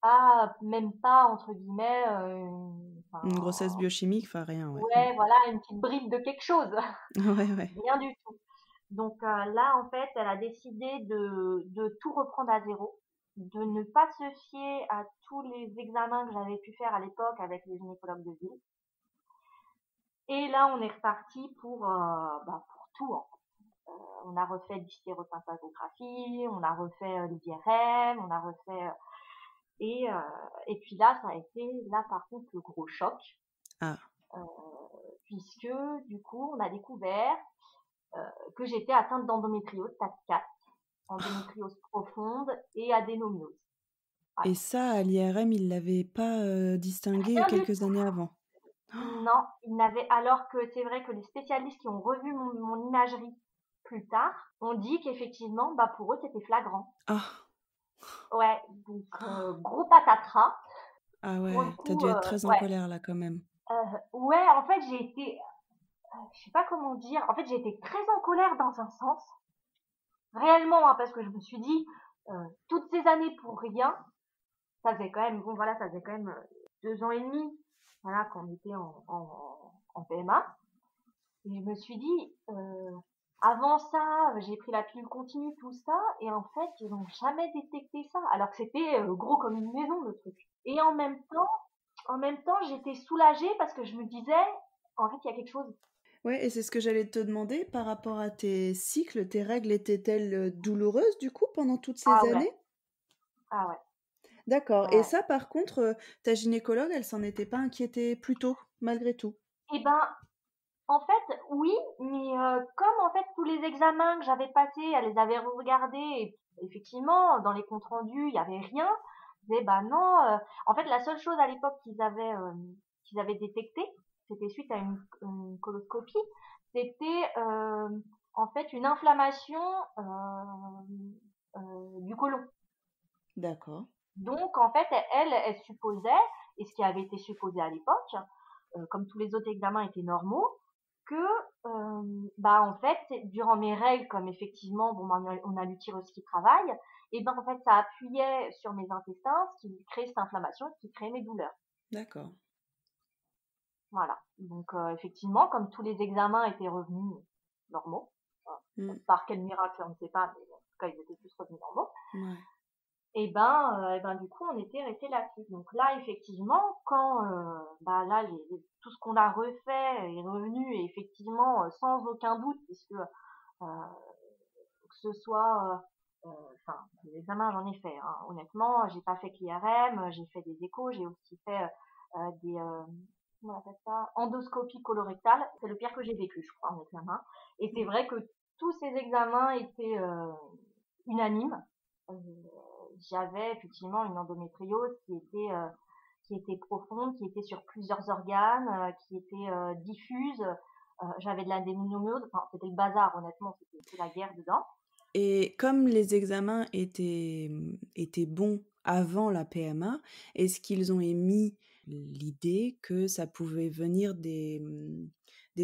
Pas, même pas, entre guillemets, Une grossesse enfin, biochimique, enfin rien, ouais. ouais, voilà, une petite bribe de quelque chose. Ouais, ouais. Rien du tout. Donc là, en fait, elle a décidé de tout reprendre à zéro, de ne pas se fier à tous les examens que j'avais pu faire à l'époque avec les gynécologues de ville. Et là, on est reparti pour tout, hein. On a refait l'hystérosymphagographie, on a refait l'IRM, on a refait et puis là, ça a été là par contre le gros choc, Ah. euh, puisque du coup, on a découvert que j'étais atteinte d'endométriose stade 4, endométriose profonde et adénomiose. Et Voilà. ça, à l'IRM, ils l'avaient pas, distingué Rien du quelques années avant? Non, il n'avait, alors que c'est vrai que les spécialistes qui ont revu mon imagerie plus tard ont dit qu'effectivement, bah, pour eux, c'était flagrant. Ah! Ouais, donc gros patatras. Ah Pour le ouais, tu as coup, dû être très en ouais. colère là quand même. Ouais, en fait, j'ai été, je sais pas comment dire, en fait, j'ai été très en colère dans un sens, réellement, hein, parce que je me suis dit, toutes ces années pour rien, ça faisait quand même, bon voilà, ça faisait quand même 2 ans et demi, voilà, qu'on était en PMA. Et je me suis dit, avant ça, j'ai pris la pilule continue, tout ça, et en fait, ils n'ont jamais détecté ça, alors que c'était gros comme une maison, le truc. Et en même temps, j'étais soulagée parce que je me disais, en fait, il y a quelque chose. Ouais, et c'est ce que j'allais te demander par rapport à tes cycles, tes règles étaient-elles, douloureuses du coup pendant toutes ces Ah ouais, années? ah ouais, D'accord, et ouais. ça par contre, ta gynécologue, elle s'en était pas inquiétée plus tôt, malgré tout? Et ben, en fait, oui, mais comme en fait tous les examens que j'avais passés, elle les avait regardés et effectivement, dans les comptes rendus, il y avait rien. Je disais: «Bah non», en fait, la seule chose à l'époque qu'ils avaient détecté, c'était suite à une coloscopie, c'était, en fait une inflammation, du côlon. D'accord. Donc en fait, elle supposait, et ce qui avait été supposé à l'époque, comme tous les autres examens étaient normaux, que bah en fait durant mes règles, comme effectivement bon bah, on a l'utérus qui travaille, et ben en fait ça appuyait sur mes intestins, ce qui créait cette inflammation, ce qui créait mes douleurs. D'accord. Voilà. Donc effectivement, comme tous les examens étaient revenus normaux, Mmh. par quel miracle on ne sait pas, mais bon, en tout cas ils étaient tous revenus normaux. Ouais. Et ben du coup on était resté là-dessus. Donc là effectivement quand bah là tout ce qu'on a refait est revenu, et effectivement sans aucun doute, puisque que ce soit enfin les examens j'en ai fait, hein, honnêtement j'ai pas fait que l'IRM, j'ai fait des échos, j'ai aussi fait des comment on appelle ça, endoscopie colorectale. C'est le pire que j'ai vécu, je crois, en examen. Et c'est vrai que tous ces examens étaient unanimes. j'avais effectivement une endométriose qui était profonde, qui était sur plusieurs organes, qui était diffuse. J'avais de l'adénomyose, enfin, c'était le bazar, honnêtement, c'était la guerre dedans. Et comme les examens étaient bons avant la PMA, est-ce qu'ils ont émis l'idée que ça pouvait venir des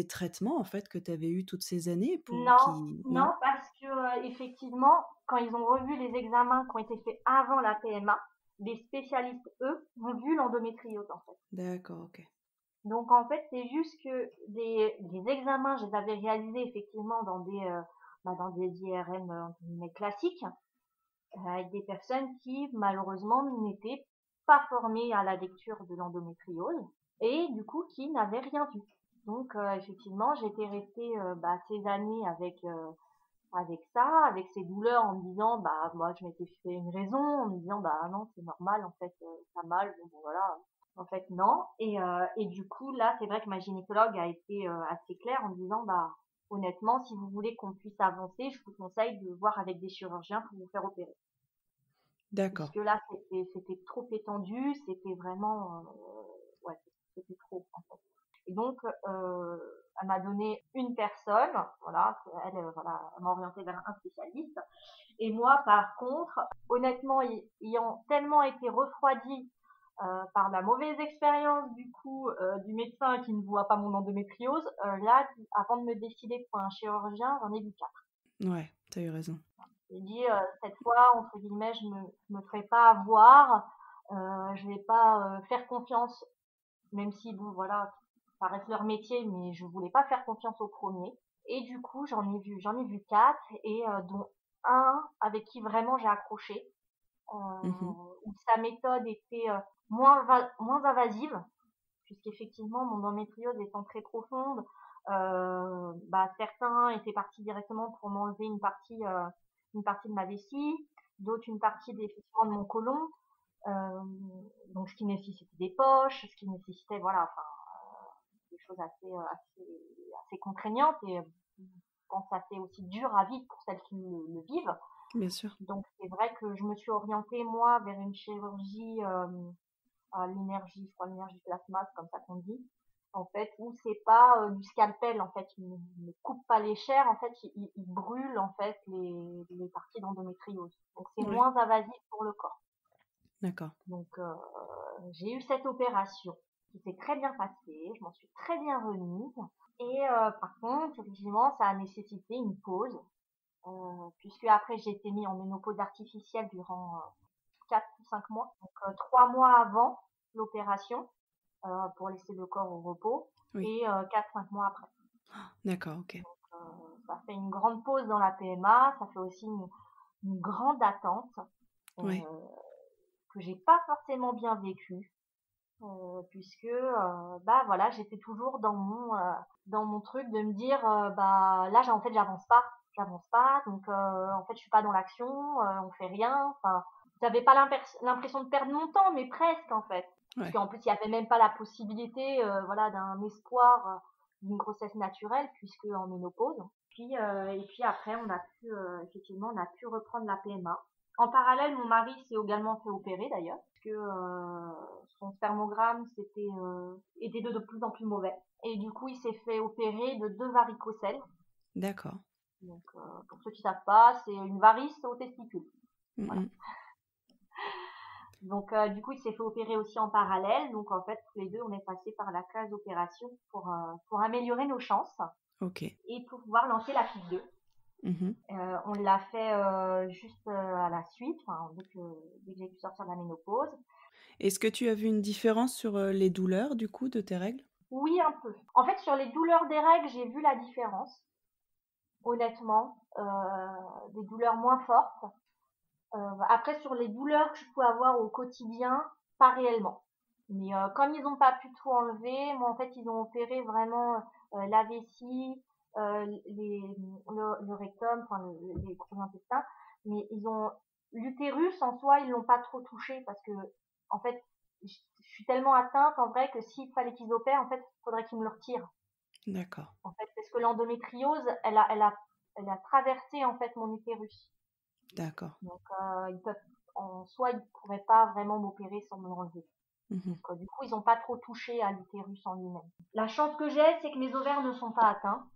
traitements en fait que tu avais eu toutes ces années pour Non, qui non, non? parce que effectivement, quand ils ont revu les examens qui ont été faits avant la PMA, les spécialistes, eux, ont vu l'endométriose en fait. D'accord, OK. Donc en fait, c'est juste que les examens, je les avais réalisés effectivement dans des IRM entre guillemets classiques, avec des personnes qui malheureusement n'étaient pas formées à la lecture de l'endométriose et du coup qui n'avaient rien vu. Donc effectivement, j'étais restée ces années avec ça, avec ces douleurs en me disant bah moi je m'étais fait une raison, en me disant bah non c'est normal en fait ça mal, bon voilà. En fait non et du coup là c'est vrai que ma gynécologue a été assez claire en me disant bah honnêtement si vous voulez qu'on puisse avancer, je vous conseille de voir avec des chirurgiens pour vous faire opérer. D'accord. Puisque là c'était trop étendu, c'était vraiment ouais, c'était trop en fait. Et donc elle m'a donné une personne, voilà, elle voilà, elle m'a orientée vers un spécialiste. Et moi par contre, honnêtement ayant tellement été refroidie par la mauvaise expérience du coup du médecin qui ne voit pas mon endométriose, là avant de me décider pour un chirurgien, j'en ai vu quatre. Ouais, tu as eu raison. J'ai dit cette fois entre guillemets je me ferai pas avoir, je vais pas faire confiance même si bon voilà ça reste leur métier mais je voulais pas faire confiance au premier et du coup j'en ai vu quatre et dont un avec qui vraiment j'ai accroché Mmh. où sa méthode était moins invasive puisqu'effectivement mon endométriose étant très profonde certains étaient partis directement pour m'enlever une partie de ma vessie, d'autres une partie effectivement de mon côlon, euh, donc ce qui nécessitait des poches, ce qui nécessitait voilà enfin des choses assez contraignantes et je pense assez aussi dur à vivre pour celles qui le vivent. Bien sûr. Donc c'est vrai que je me suis orientée moi vers une chirurgie à l'énergie, je crois l'énergie plasma, c'est comme ça qu'on dit. En fait, où c'est pas du scalpel, en fait, il ne coupe pas les chairs, en fait, il brûle en fait les parties d'endométriose. Donc c'est Ouais, moins invasif pour le corps. d'accord. Donc j'ai eu cette opération qui s'est très bien passée, je m'en suis très bien remise. Et par contre, effectivement, ça a nécessité une pause, puisque après j'ai été mis en ménopause artificielle durant 4 ou 5 mois, donc 3 mois avant l'opération, pour laisser le corps au repos, Oui. et 4-5 mois après. D'accord, OK. Ça fait une grande pause dans la PMA, ça fait aussi une grande attente Ouais. euh, que j'ai pas forcément bien vécue. Puisque voilà j'étais toujours dans mon truc de me dire là en fait j'avance pas donc en fait je suis pas dans l'action, on fait rien, enfin j'avais pas l'impression de perdre mon temps mais presque en fait parce Ouais. qu'en plus il y avait même pas la possibilité voilà d'un espoir d'une grossesse naturelle puisque en ménopause et puis après on a pu effectivement on a pu reprendre la PMA. En parallèle, mon mari s'est également fait opérer d'ailleurs, parce que son spermogramme était de plus en plus mauvais. Et du coup, il s'est fait opérer de 2 varicocèles. D'accord. Donc, pour ceux qui savent pas, c'est une varice au testicule. Mmh Voilà. mh. Donc, du coup, il s'est fait opérer aussi en parallèle. Donc, en fait, tous les deux, on est passés par la case opération pour améliorer nos chances OK. et pour pouvoir lancer la FIV 2. Mmh. On l'a fait juste à la suite, enfin, dès que j'ai pu sortir de la ménopause. Est-ce que tu as vu une différence sur, les douleurs du coup de tes règles? Oui, un peu. En fait, sur les douleurs des règles, j'ai vu la différence, honnêtement. Des douleurs moins fortes. Après, sur les douleurs que je pouvais avoir au quotidien, pas réellement. Mais comme ils n'ont pas pu tout enlever, moi, en fait, ils ont opéré vraiment la vessie, le rectum, enfin, les gros intestins. Mais l'utérus, en soi, ils l'ont pas trop touché parce que, en fait, je suis tellement atteinte, en vrai, que s'il fallait qu'ils opèrent, en fait, il faudrait qu'ils me le retirent. D'accord. En fait, parce que l'endométriose, elle a traversé, en fait, mon utérus. D'accord. Donc, ils peuvent en soi, ils ne pourraient pas vraiment m'opérer sans me l'enlever. Mhm. Donc, du coup, ils n'ont pas trop touché à l'utérus en lui-même. La chance que j'ai, c'est que mes ovaires ne sont pas atteints,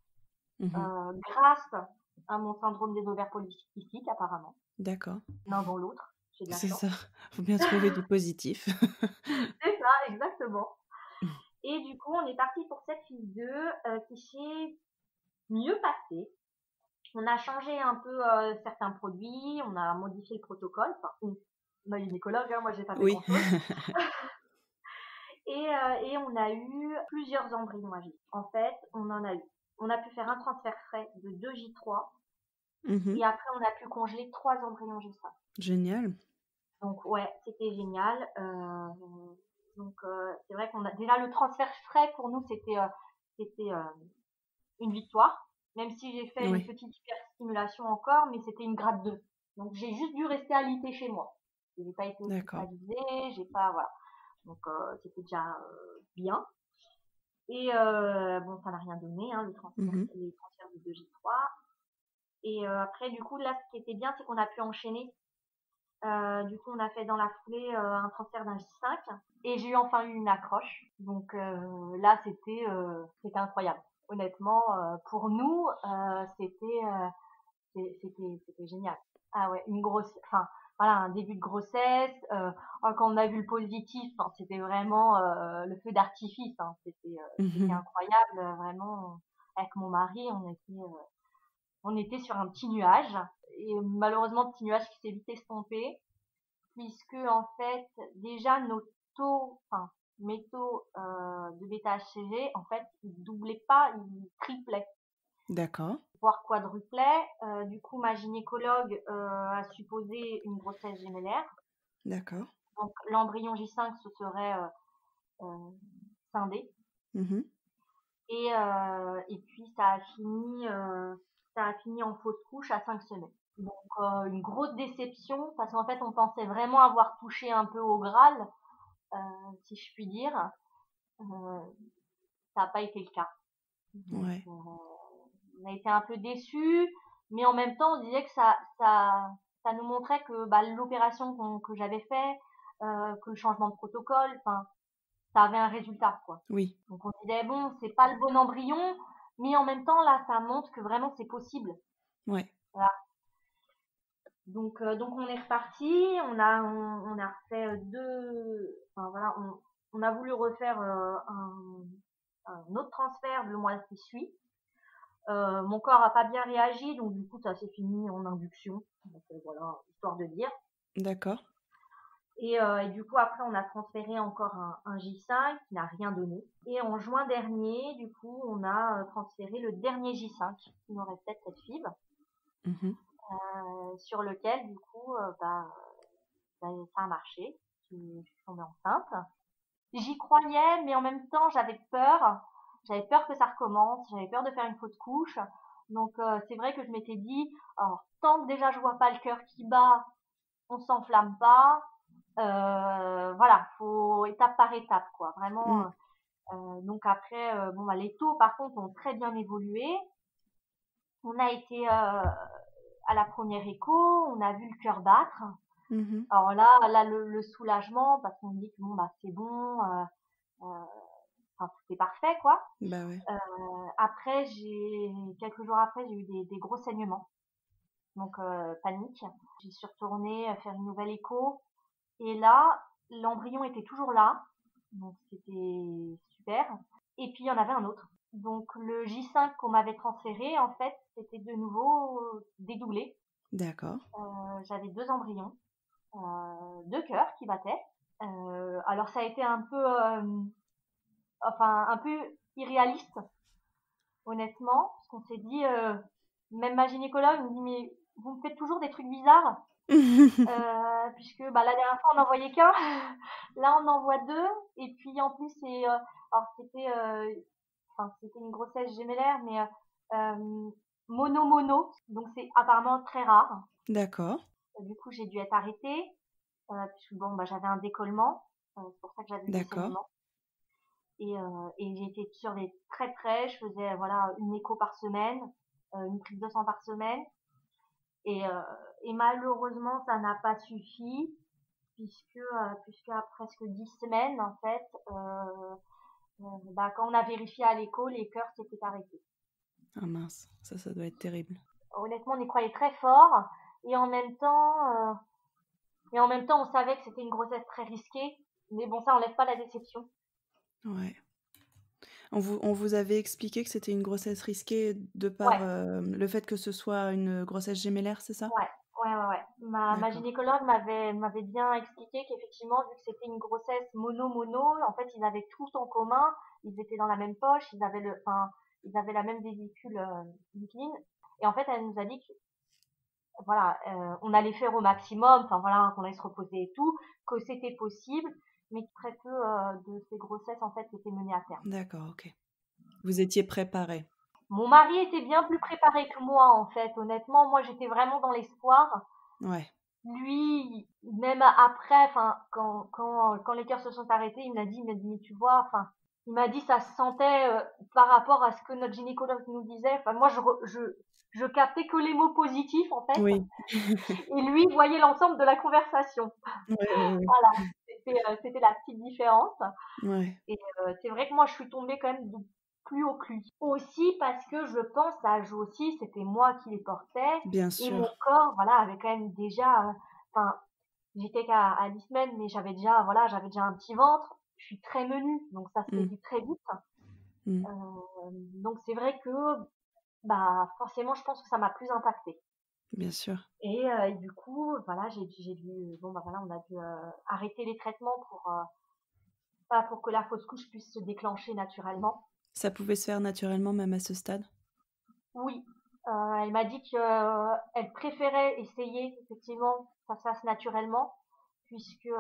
Mhm. grâce à mon syndrome des ovaires polycystiques, apparemment. D'accord. L'un dans l'autre, j'ai de la C'est chance. ça. Faut bien trouver du positif. C'est ça, exactement. Et du coup, on est parti pour cette phase 2 qui s'est mieux passée. On a changé un peu certains produits, on a modifié le protocole. Enfin, on a eu une gynécologue, hein, moi j'ai pas fait Oui. grand-chose. Et on a eu plusieurs embryons magiques. En fait, on a pu faire un transfert frais de 2 J3 Mhm. et après on a pu congeler 3 embryons J5. Génial. Donc ouais, c'était génial. Donc c'est vrai qu'on a déjà le transfert frais pour nous c'était une victoire, même si j'ai fait une Oui. petite hyperstimulation encore, mais c'était une grade 2. Donc j'ai juste dû rester alité chez moi. Je n'ai pas été D'accord. hospitalisée, j'ai pas voilà. Donc c'était déjà bien. Et bon, ça n'a rien donné, hein, Mhm. les transferts de 2J3. Et après, du coup, là, ce qui était bien, c'est qu'on a pu enchaîner. Du coup, on a fait dans la foulée un transfert d'un J5 et j'ai enfin eu une accroche. Donc là, c'était incroyable. Honnêtement, pour nous, c'était génial. Ah ouais, enfin voilà, un début de grossesse. Quand on a vu le positif, enfin, c'était vraiment le feu d'artifice. Hein. C'était Mhm. incroyable, vraiment. Avec mon mari, on était sur un petit nuage et malheureusement petit nuage qui s'est vite estompé puisque en fait déjà nos taux, enfin mes taux de bêta-HCG, en fait, ils doublaient pas, ils triplaient, D'accord. voire quadruplaient. Du coup, ma gynécologue a supposé une grossesse gémellaire. D'accord. Donc l'embryon J5 se serait euh, scindé. Mhm. Et puis ça a fini en fausse couche à 5 semaines. Donc une grosse déception parce qu'en fait on pensait vraiment avoir touché un peu au Graal, euh, si je puis dire. Euh, Ça n'a pas été le cas. Donc, Ouais. on a été un peu déçus, mais en même temps, on disait que ça nous montrait que bah, l'opération que j'avais fait, que le changement de protocole, enfin, ça avait un résultat, quoi. Oui. Donc on disait bon, c'est pas le bon embryon, mais en même temps là, ça montre que vraiment c'est possible. Ouais. Voilà. Donc on est reparti, on a refait enfin voilà, on a voulu refaire un autre transfert le mois qui suit. Mon corps a pas bien réagi, donc du coup ça s'est fini en induction. Donc voilà, histoire de dire. D'accord. Et du coup après on a transféré encore un J5 qui n'a rien donné. Et en juin dernier, du coup on a transféré le dernier J5 qui nous restait de cette FIV, Mhm. sur lequel du coup ça a marché. Je suis tombée enceinte. J'y croyais, mais en même temps j'avais peur. J'avais peur que ça recommence, j'avais peur de faire une fausse couche. Donc c'est vrai que je m'étais dit, alors tant que déjà je vois pas le cœur qui bat, on s'enflamme pas. Voilà, faut étape par étape, quoi. Vraiment. Mm. Donc après, bon bah les taux par contre ont très bien évolué. On a été à la première écho, on a vu le cœur battre. Mhm. Alors là le soulagement parce qu'on dit que bon bah c'est bon, euh, enfin tout est parfait quoi. Bah ouais. Après quelques jours après j'ai eu des gros saignements, donc panique. J'y suis retournée faire une nouvelle écho et là l'embryon était toujours là, donc c'était super. Et puis il y en avait un autre. Donc le J5 qu'on m'avait transféré en fait c'était de nouveau dédoublé. D'accord. J'avais 2 embryons, 2 cœurs qui battaient. Alors ça a été un peu irréaliste, honnêtement, parce qu'on s'est dit, même ma gynécologue me dit, mais vous me faites toujours des trucs bizarres, puisque bah, la dernière fois on n'en voyait qu'un, là on en voit 2, et puis en plus alors c'était une grossesse gémellaire, mais mono, donc c'est apparemment très rare. D'accord. Du coup j'ai dû être arrêtée, puisque bon bah j'avais un décollement, c'est pour ça que j'avais eu des D'accord. saignements. Et j'ai été surveillée très près. Je faisais voilà une écho par semaine, une prise de sang par semaine. Et, et malheureusement, ça n'a pas suffi puisqu'à presque 10 semaines, en fait, quand on a vérifié à l'écho, les cœurs s'étaient arrêtés. Ah mince, ça doit être terrible. Honnêtement, on y croyait très fort et en même temps, on savait que c'était une grossesse très risquée. Mais bon, ça enlève pas la déception. Ouais. On vous avait expliqué que c'était une grossesse risquée de par, Ouais, le fait que ce soit une grossesse gémellaire, c'est ça? ouais, ouais. Ma D'accord. gynécologue m'avait bien expliqué qu'effectivement, vu que c'était une grossesse mono, en fait, ils avaient tout en commun. Ils étaient dans la même poche, ils avaient la même vésicule utérine. Et en fait, elle nous a dit que voilà, on allait faire au maximum, enfin voilà, qu'on allait se reposer et tout, que c'était possible, mais que très peu de ces grossesses en fait étaient menées à terme. D'accord, OK. Vous étiez préparés? Mon mari était bien plus préparé que moi en fait, honnêtement, moi j'étais vraiment dans l'espoir. Ouais. Lui, même après, enfin quand les cœurs se sont arrêtés, il m'a dit mais tu vois, enfin il m'a dit ça se sentait par rapport à ce que notre gynécologue nous disait. Enfin moi je captais que les mots positifs en fait, Oui. et lui voyait l'ensemble de la conversation. Ouais. Voilà, c'était la petite différence. Ouais. Et c'est vrai que moi, je suis tombée quand même de plus haut que lui. Aussi parce que je pense, ça joue aussi, c'était moi qui les portais Bien et mon sûr. corps, voilà, avait quand même déjà, enfin, j'étais qu'à 10 semaines, mais j'avais déjà, voilà, j'avais déjà un petit ventre. Je suis très menue, donc ça s'est Mmh. vu très vite. Mmh. Donc c'est vrai que, bah, forcément, je pense que ça m'a plus impactée. Bien sûr. Et du coup, voilà, j'ai dû, bon, bah voilà, on a dû arrêter les traitements pour que la fausse couche puisse se déclencher naturellement. Ça pouvait se faire naturellement même à ce stade? Oui, elle m'a dit qu'elle préférait essayer effectivement que ça se fasse naturellement, puisque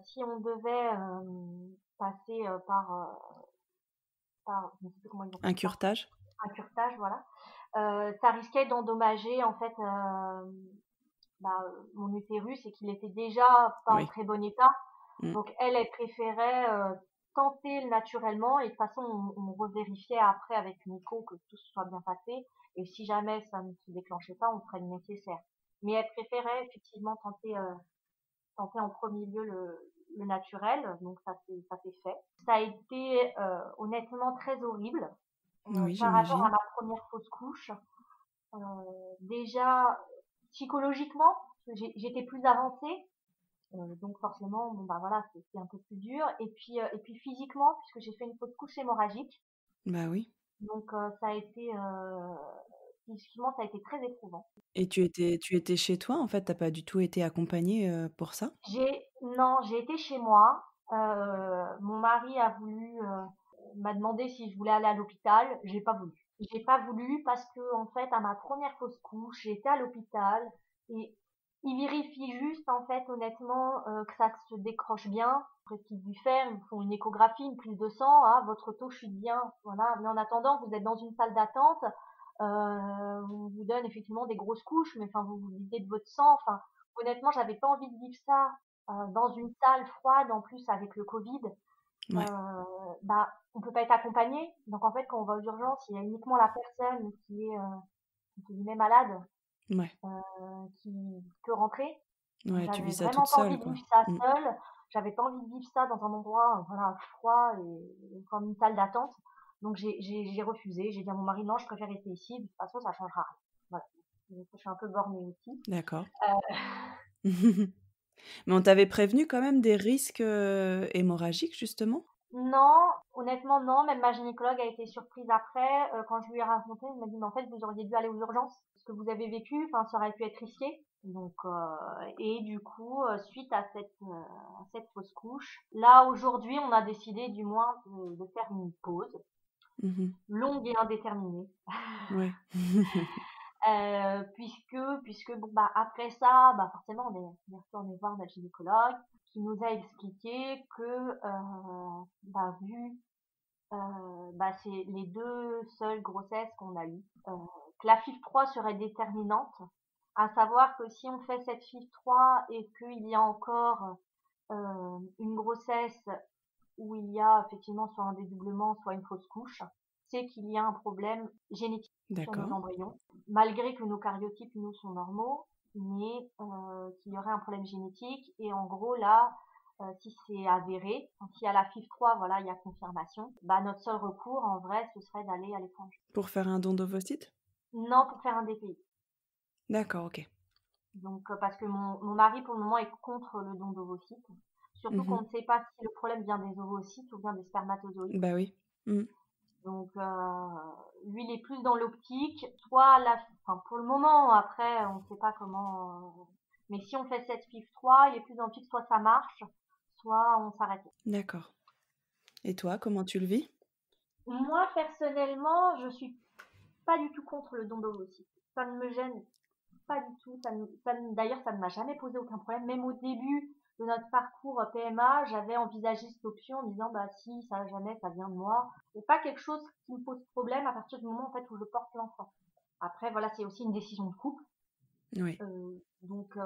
si on devait passer par, je ne sais plus comment ils Un appellent ça, curetage? un curetage, voilà, ça risquait d'endommager en fait mon utérus et qu'il était déjà pas en Oui. très bon état. Mmh. Donc elle préférait tenter naturellement et de toute façon on revérifiait après avec une écho que tout se soit bien passé et si jamais ça ne se déclenchait pas, on ferait le nécessaire. Mais elle préférait effectivement tenter en premier lieu le naturel, donc ça s'est fait. Ça a été honnêtement très horrible Oui, par rapport à j'imagine. ma première fausse couche. Euh, Déjà psychologiquement, j'étais plus avancée, donc forcément, bon bah voilà, c'est un peu plus dur. Et puis physiquement, puisque j'ai fait une fausse couche hémorragique, Bah oui. donc ça a été physiquement ça a été très éprouvant. Et tu étais chez toi, en fait, tu as pas du tout été accompagnée, pour ça? J'ai été chez moi. Mon mari m'a demandé si je voulais aller à l'hôpital. J'ai pas voulu. J'ai pas voulu parce que en fait, à ma première fausse couche, j'étais à l'hôpital et ils vérifient juste en fait honnêtement que ça se décroche bien. Après ce qu'ils dû faire, ils font une échographie, une prise de sang, hein, votre taux chute bien, voilà. Mais en attendant, vous êtes dans une salle d'attente, on vous donne effectivement des grosses couches, mais enfin vous vous videz de votre sang. Enfin, honnêtement, j'avais pas envie de vivre ça dans une salle froide en plus avec le Covid. Ouais. On peut pas être accompagné. Donc en fait, quand on va aux urgences, il y a uniquement la personne qui est entre guillemets malade Ouais. qui peut rentrer. Donc Ouais, tu vis j'avais ça toute vraiment pas seule, envie de quoi. vivre ça Mmh. seule. J'avais pas envie de vivre ça dans un endroit voilà froid et comme une salle d'attente. Donc j'ai refusé. J'ai dit à mon mari non, je préfère rester ici. De toute façon, ça changera rien. Voilà. Donc, je suis un peu bornée aussi. D'accord. Euh, Mais on t'avait prévenu quand même des risques, hémorragiques, justement? Non, honnêtement non, même ma gynécologue a été surprise après, quand je lui ai raconté, elle m'a dit: «Mais en fait, vous auriez dû aller aux urgences. Ce que vous avez vécu, enfin, ça aurait pu être risqué». Donc et du coup, suite à cette fausse couche, là, aujourd'hui, on a décidé du moins de faire une pause, Mmh. longue et indéterminée. Ouais. Puisque bon, bah, après ça, bah, forcément, on est retourné voir notre gynécologue qui nous a expliqué que, vu c'est les 2 seules grossesses qu'on a eues, que la FIV3 serait déterminante. À savoir que si on fait cette FIV3 et qu'il y a encore, une grossesse où il y a effectivement soit un dédoublement, soit une fausse couche, c'est qu'il y a un problème génétique sur nos D'accord. embryons. Malgré que nos cariotypes, nous, sont normaux, mais qu'il y aurait un problème génétique. Et en gros, là, si c'est avéré, s'il y a la FIV3, voilà, il y a confirmation, bah, notre seul recours, en vrai, ce serait d'aller à l'étranger. Pour faire un don d'ovocytes? Non, pour faire un DPI. D'accord, ok. Donc, parce que mon mari, pour le moment, est contre le don d'ovocytes. Surtout qu'on Mhm. ne sait pas si le problème vient des ovocytes ou vient des spermatozoïdes. Bah oui. Mm. Donc, lui, il est plus dans l'optique. Soit enfin, pour le moment, après, on ne sait pas comment. Mais si on fait cette FIV3, il est plus dans l'optique, soit ça marche, soit on s'arrête. D'accord. Et toi, comment tu le vis? Moi, personnellement, je suis pas du tout contre le don d'ovocytes. Ça ne me gêne pas du tout. D'ailleurs, ça ne m'a jamais posé aucun problème. Même au début de notre parcours PMA, j'avais envisagé cette option en me disant, bah si, ça jamais, ça vient de moi. C'est pas quelque chose qui me pose problème à partir du moment en fait où je porte l'enfant. Après, voilà, c'est aussi une décision de couple. Oui. Donc,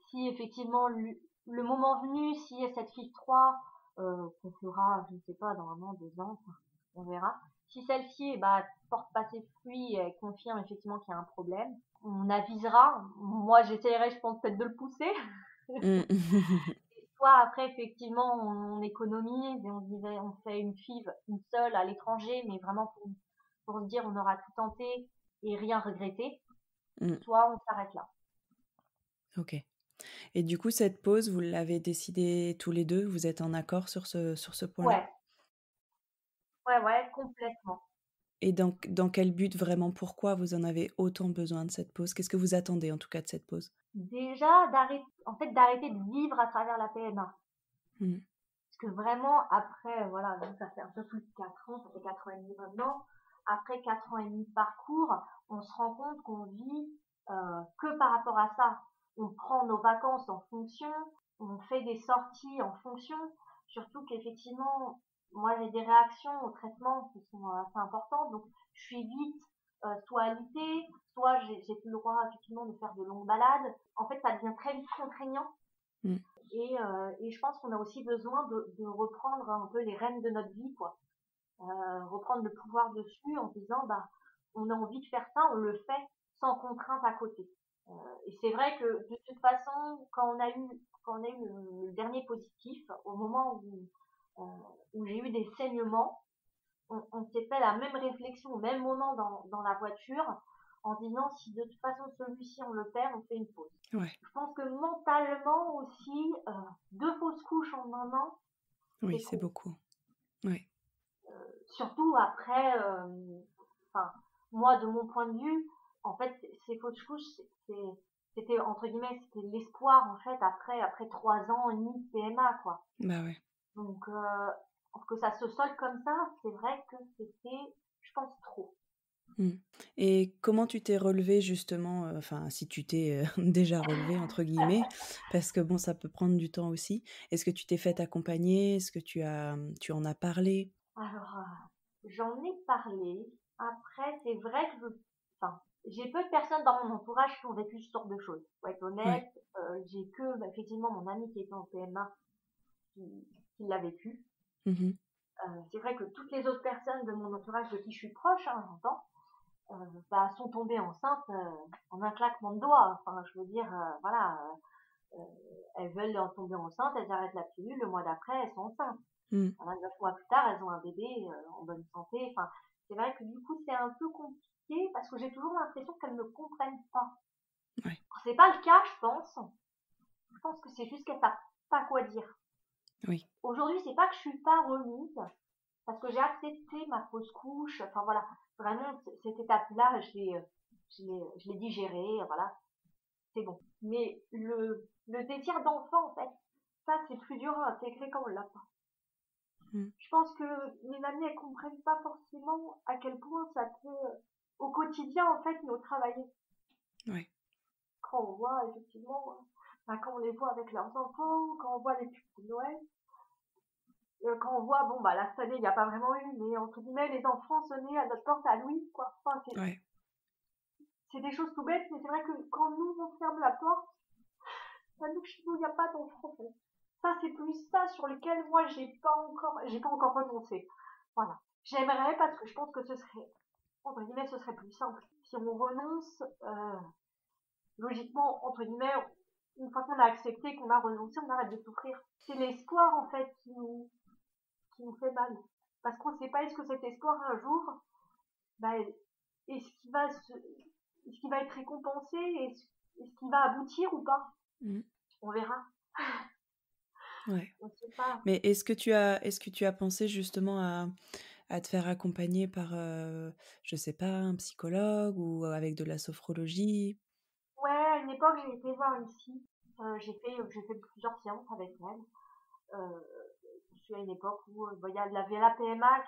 si effectivement le moment venu, si cette FIV3 qu'on fera, je ne sais pas, dans 1 an, 2 ans, enfin, on verra. Si celle-ci bah, porte pas ses fruits et confirme effectivement qu'il y a un problème, on avisera. Moi, j'essaierai, je pense, peut-être de le pousser. Mm. Soit après, effectivement, on économise et on fait une FIV, une seule à l'étranger, mais vraiment pour se dire on aura tout tenté et rien regretté. Mm. Soit on s'arrête là. Ok. Et du coup, cette pause, vous l'avez décidée tous les deux? Vous êtes en accord sur ce point-là? Ouais, ouais, complètement. Et dans quel but vraiment? Pourquoi vous en avez autant besoin de cette pause? Qu'est-ce que vous attendez en tout cas de cette pause? Déjà, d'arrêter de vivre à travers la PMA. Mm. Parce que vraiment, après, voilà, donc ça fait un peu plus de 4 ans, ça fait 4 ans et demi maintenant. Après 4 ans et demi de parcours, on se rend compte qu'on vit que par rapport à ça. On prend nos vacances en fonction, on fait des sorties en fonction. Surtout qu'effectivement, moi j'ai des réactions au traitement qui sont assez importantes. Donc je suis vite soit alitée, soit j'ai plus le droit effectivement de faire de longues balades. En fait, ça devient très vite contraignant. Mm. Et je pense qu'on a aussi besoin de reprendre un peu les rênes de notre vie, quoi. Reprendre le pouvoir dessus en se disant, bah, on a envie de faire ça, on le fait sans contrainte à côté. Et c'est vrai que de toute façon, quand on a eu le dernier positif, au moment où j'ai eu des saignements, on s'est fait la même réflexion au même moment dans la voiture, en disant si de toute façon celui-ci on le perd, on fait une pause. Ouais. Je pense que mentalement aussi, 2 fausses couches en 1 an, Oui, c'est c'est trop. beaucoup. Ouais. Surtout après, enfin, moi de mon point de vue, en fait, ces fausses couches, c'était entre guillemets, c'était l'espoir en fait après 3 ans et demi de PMA quoi. Bah ouais. Donc que ça se solde comme ça, c'est vrai que c'était, je pense, trop. Mm. Et comment tu t'es relevée justement, enfin si tu t'es déjà relevée entre guillemets, parce que bon, ça peut prendre du temps aussi. Est-ce que tu t'es fait accompagner? Est-ce que tu en as parlé? Alors, j'en ai parlé. Après, c'est vrai que enfin, j'ai peu de personnes dans mon entourage qui ont vécu ce genre de choses. Pour être Ouais. honnête, j'ai que, bah, effectivement, mon ami qui était en PMA qui l'a vécu. Mhm. C'est vrai que toutes les autres personnes de mon entourage de qui je suis proche, hein, j'entends, bah, sont tombées enceintes en un claquement de doigts. Enfin, je veux dire, voilà, elles veulent en tomber enceintes, elles arrêtent la pilule, le mois d'après, elles sont enceintes. Mm. Voilà, 9 mois plus tard, elles ont un bébé en bonne santé. Enfin, c'est vrai que du coup, c'est un peu compliqué parce que j'ai toujours l'impression qu'elles ne comprennent pas. Ouais. C'est pas le cas, je pense. Je pense que c'est juste qu'elles savent pas quoi dire. Oui. Aujourd'hui, c'est pas que je suis pas remise parce que j'ai accepté ma fausse couche. Enfin voilà, vraiment cette étape-là, je l'ai digérée. Voilà, c'est bon. Mais le désir d'enfant, en fait, ça c'est plus dur à intégrer quand on l'a pas. Mm. Je pense que mes amis, elles comprennent pas forcément à quel point ça peut, au quotidien, en fait, nous travailler. Ouais. Quand on voit, effectivement, bah, quand on les voit avec leurs enfants, quand on voit les pubs de Noël, quand on voit, bon, bah, là, cette année, il n'y a pas vraiment eu, mais entre guillemets, les enfants sonnaient à notre porte à Louis, quoi. Enfin, Ouais. c'est des choses tout bêtes, mais c'est vrai que quand nous, on ferme la porte, ça nous, chez nous, il n'y a pas d'enfants, en fait. Ça, c'est plus ça sur lequel, moi, j'ai pas encore renoncé. Voilà. J'aimerais parce que je pense que ce serait, entre guillemets, ce serait plus simple. Si on renonce, logiquement, entre guillemets, une fois qu'on a accepté, qu'on a renoncé, on arrête de souffrir. C'est l'espoir, en fait, qui nous fait mal. Parce qu'on ne sait pas est-ce que cet espoir, un jour, bah, est-ce qu'il va est-ce qu'il va être récompensé, est-ce qu'il va aboutir ou pas? Mmh. On verra. Ouais. On ne sait pas. Mais est-ce que tu as pensé justement à te faire accompagner par, je sais pas, un psychologue ou avec de la sophrologie? Ouais, à une époque, j'ai été voir une psy. J'ai fait plusieurs séances avec elle. Je suis à une époque où il y avait la PMA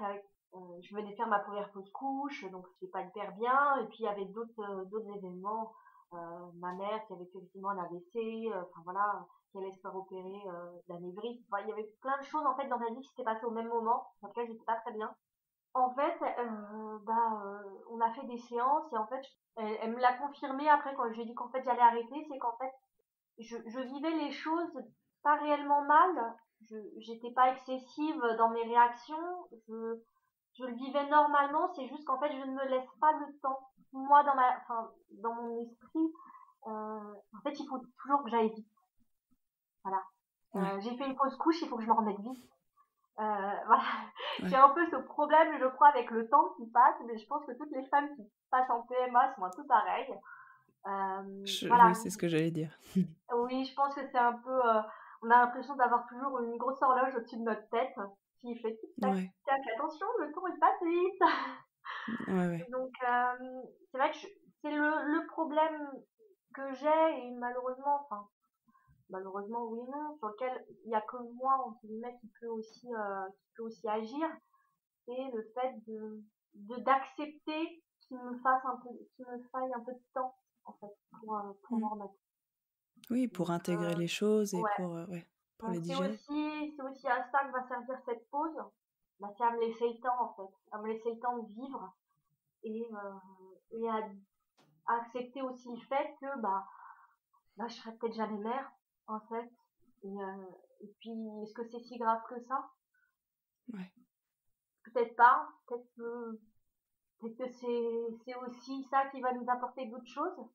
je venais de faire ma première fausse couche, donc c'était pas hyper bien. Et puis il y avait d'autres événements. Ma mère qui avait fait effectivement un AVC, enfin voilà, qui allait se faire opérer d'anévrisme. Enfin, il y avait plein de choses en fait dans ma vie qui s'étaient passées au même moment, dans lesquelles j'étais pas très bien. En fait, on a fait des séances et en fait, elle me l'a confirmé après quand j'ai dit qu'en fait j'allais arrêter, c'est qu'en fait je vivais les choses pas réellement mal. J'étais pas excessive dans mes réactions. Je le vivais normalement. C'est juste qu'en fait, je ne me laisse pas le temps. Moi, enfin, dans mon esprit, en fait, il faut toujours que j'aille vite. Voilà. Ouais, J'ai fait une fausse couche, il faut que je me remette vite. Voilà. J'ai ouais. un peu ce problème, je crois, avec le temps qui passe, mais je pense que toutes les femmes qui passent en PMA sont un peu pareilles. Oui, Voilà. c'est ce que j'allais dire. Oui, je pense que c'est un peu, on a l'impression d'avoir toujours une grosse horloge au-dessus de notre tête qui fait tic-tac, Ouais, tic-tac. Attention, le temps il passe vite. ouais, ouais. Donc, c'est vrai que c'est le problème que j'ai et malheureusement oui et non, sur lequel il y a que moi, entre guillemets, qui peut aussi agir, c'est le fait d'accepter qu'il me faille un peu de temps, en fait, pour Mmh. m'en remettre. Oui, pour Donc, intégrer les choses et ouais. pour, ouais, pour Donc les digérer. c'est aussi à ça que va servir cette pause. Bah, c'est à me laisser le temps en fait, à me laisser le temps de vivre et à accepter aussi le fait que bah je serai peut-être jamais mère en fait. Et puis est-ce que c'est si grave que ça? Ouais. Peut-être pas. Peut-être que c'est aussi ça qui va nous apporter d'autres choses.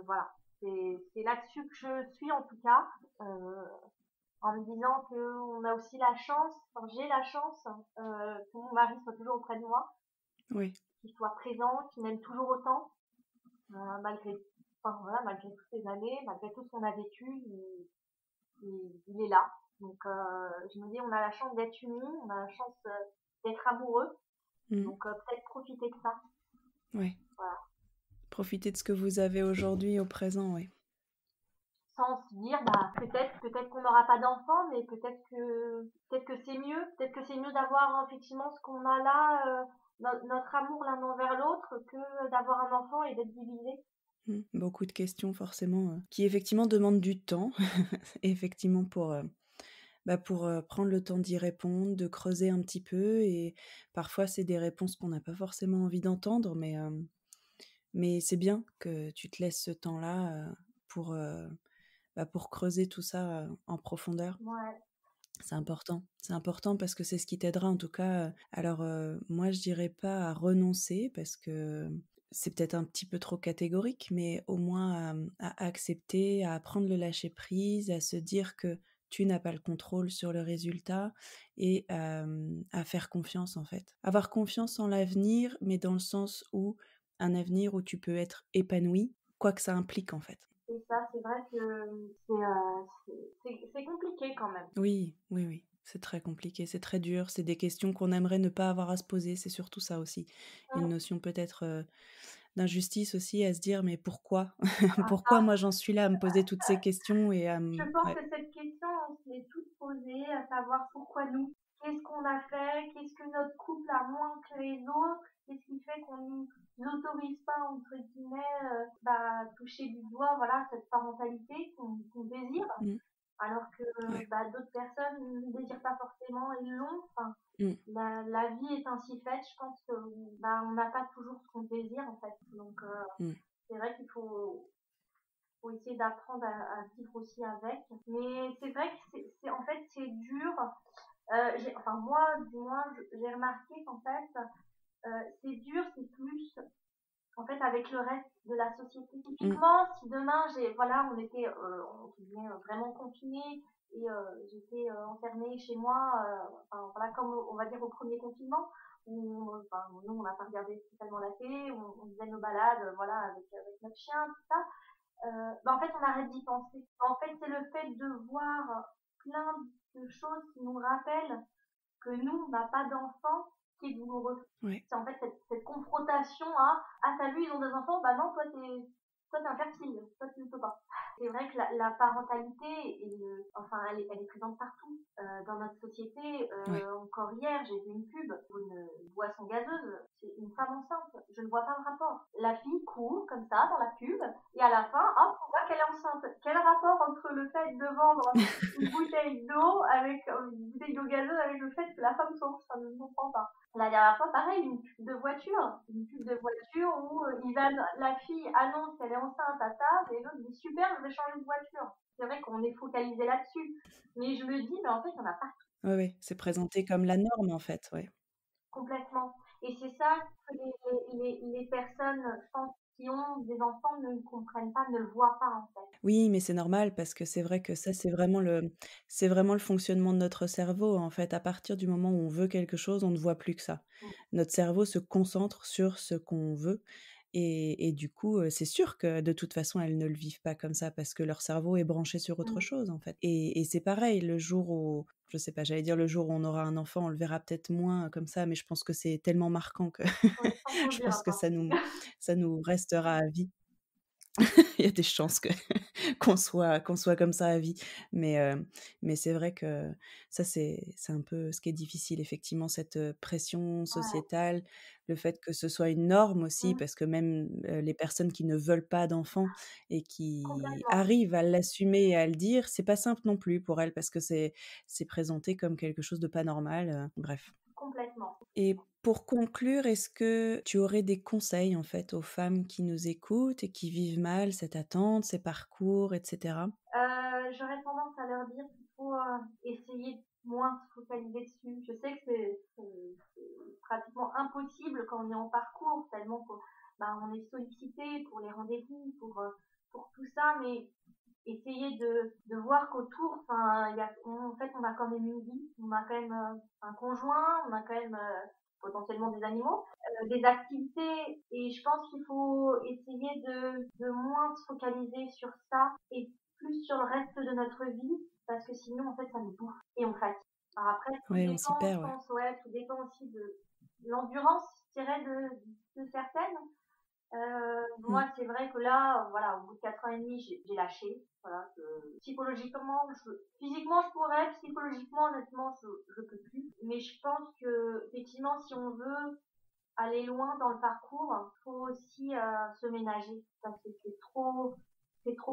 Voilà, c'est là-dessus que je suis en tout cas. Euh, En me disant que on a aussi la chance, enfin, j'ai la chance que mon mari soit toujours auprès de moi, Oui. qu'il soit présent, qu'il m'aime toujours autant, malgré, enfin, voilà, malgré toutes ces années, malgré tout ce qu'on a vécu, il est là. Donc je me dis, on a la chance d'être unis, on a la chance d'être amoureux, Mmh. donc peut-être profiter de ça. Ouais. Voilà. Profitez de ce que vous avez aujourd'hui au présent, oui. Sans se dire bah peut-être qu'on n'aura pas d'enfant, mais peut-être que c'est mieux d'avoir effectivement ce qu'on a là, notre amour l'un envers l'autre, que d'avoir un enfant et d'être divisé. Mmh. Beaucoup de questions forcément, qui effectivement demandent du temps. Effectivement pour prendre le temps d'y répondre, de creuser un petit peu et parfois c'est des réponses qu'on n'a pas forcément envie d'entendre, mais c'est bien que tu te laisses ce temps-là, pour, pour creuser tout ça, en profondeur. Ouais. C'est important. C'est important parce que c'est ce qui t'aidera en tout cas, alors, moi je dirais pas à renoncer parce que c'est peut-être un petit peu trop catégorique, mais au moins à accepter, à apprendre le lâcher prise, à se dire que tu n'as pas le contrôle sur le résultat et à faire confiance en fait. Avoir confiance en l'avenir, mais dans le sens où un avenir où tu peux être épanoui, quoi que ça implique en fait. Et ça, c'est vrai que c'est compliqué quand même. Oui, oui, oui, c'est très compliqué, c'est très dur, c'est des questions qu'on aimerait ne pas avoir à se poser, c'est surtout ça aussi. Une Mm. notion peut-être, d'injustice aussi à se dire: «Mais pourquoi? Ah, Pourquoi moi j'en suis là à me poser toutes ces questions et à je me» pense ouais. que cette question, on se l'est toutes posée, à savoir pourquoi nous, qu'est-ce qu'on a fait, qu'est-ce que notre couple a moins que les autres, qu'est-ce qui fait qu'on nous autorise pas, entre guillemets, toucher du doigt, voilà, cette parentalité qu'on désire, Mmh, alors que ouais. d'autres personnes ne désirent pas forcément et l'ont. Enfin, Mmh, la vie est ainsi faite, je pense que on n'a pas toujours ce qu'on désire en fait. Donc mmh. c'est vrai qu'il faut essayer d'apprendre à vivre aussi avec. Mais c'est vrai que en fait, c'est dur. Enfin, moi, du moins, j'ai remarqué qu'en fait, c'est dur, c'est plus, en fait, fait avec le reste de la société. Mmh. Typiquement, si demain on était vraiment confinés et j'étais enfermée chez moi, enfin, voilà, comme on va dire au premier confinement, où enfin, nous on n'a pas regardé spécialement la télé, on faisait nos balades, voilà, avec notre chien, tout ça. En fait, on arrête d'y penser. En fait, c'est le fait de voir plein de choses qui nous rappellent que nous, on n'a pas d'enfants, qui est douloureux. Ouais. C'est en fait cette confrontation à ah, t'as vu, ils ont des enfants, bah non, toi t'es infertile, toi tu ne peux pas. C'est vrai que la parentalité, elle est présente partout dans notre société. Ouais. Encore hier, j'ai vu une pub pour une boisson gazeuse. C'est une femme enceinte. Je ne vois pas le rapport. La fille court comme ça dans la pub et à la fin, hop, on voit qu'elle est enceinte. Quel rapport entre le fait de vendre une bouteille d'eau avec une bouteille d'eau gazeuse avec le fait que la femme soit enceinte? Ça ne me comprend pas. La dernière fois, pareil, une pub de voiture où la fille annonce qu'elle est enceinte à table et l'autre dit super, je vais changer de voiture. C'est vrai qu'on est focalisé là-dessus, mais je me dis, mais en fait, il y en a pas Ouais, ouais, c'est présenté comme la norme, en fait, ouais. complètement. Et c'est ça que les personnes, je pense, qui ont des enfants ne comprennent pas, ne le voient pas en fait. Oui, mais c'est normal parce que c'est vrai que ça, c'est vraiment le fonctionnement de notre cerveau, en fait. À partir du moment où on veut quelque chose, on ne voit plus que ça. Mm. Notre cerveau se concentre sur ce qu'on veut et du coup, c'est sûr que de toute façon, elles ne le vivent pas comme ça parce que leur cerveau est branché sur autre Mm. chose, en fait et c'est pareil, le jour où je sais pas, j'allais dire le jour où on aura un enfant, on le verra peut-être moins comme ça, mais je pense que c'est tellement marquant que Oui, je pense qu'on le je pense dira que pas. ça nous restera à vie. Il y a des chances que qu'on soit comme ça à vie. Mais, mais c'est vrai que ça, c'est un peu ce qui est difficile, effectivement, cette, pression Ouais. sociétale, le fait que ce soit une norme aussi, Mm. parce que même, les personnes qui ne veulent pas d'enfants et qui Complètement. arrivent à l'assumer et à le dire, c'est pas simple non plus pour elles parce que c'est présenté comme quelque chose de pas normal, bref. Complètement. Et pour conclure, est-ce que tu aurais des conseils, en fait, aux femmes qui nous écoutent et qui vivent mal cette attente, ces parcours et cetera? J'aurais tendance à leur dire qu'il faut essayer de moins se focaliser dessus. Je sais que c'est pratiquement impossible quand on est en parcours, tellement qu'on on est sollicité pour les rendez-vous, pour tout ça, mais essayer de voir qu'autour, en fait, on a quand même une vie, on a quand même un conjoint, on a quand même potentiellement des animaux, des activités, et je pense qu'il faut essayer de moins se focaliser sur ça et plus sur le reste de notre vie, parce que sinon, en fait, ça nous bouffe et on fatigue. Alors après, tout Ouais, on s'y dépend, je perd, ouais. pense, ouais, tout dépend aussi de l'endurance, je dirais, de certaines. Mmh. Moi, c'est vrai que là, voilà, au bout de 4 ans et demi, j'ai lâché. Voilà, psychologiquement, physiquement, je pourrais, psychologiquement, honnêtement, je peux plus. Mais je pense que, effectivement, si on veut aller loin dans le parcours, faut aussi se ménager parce que c'est trop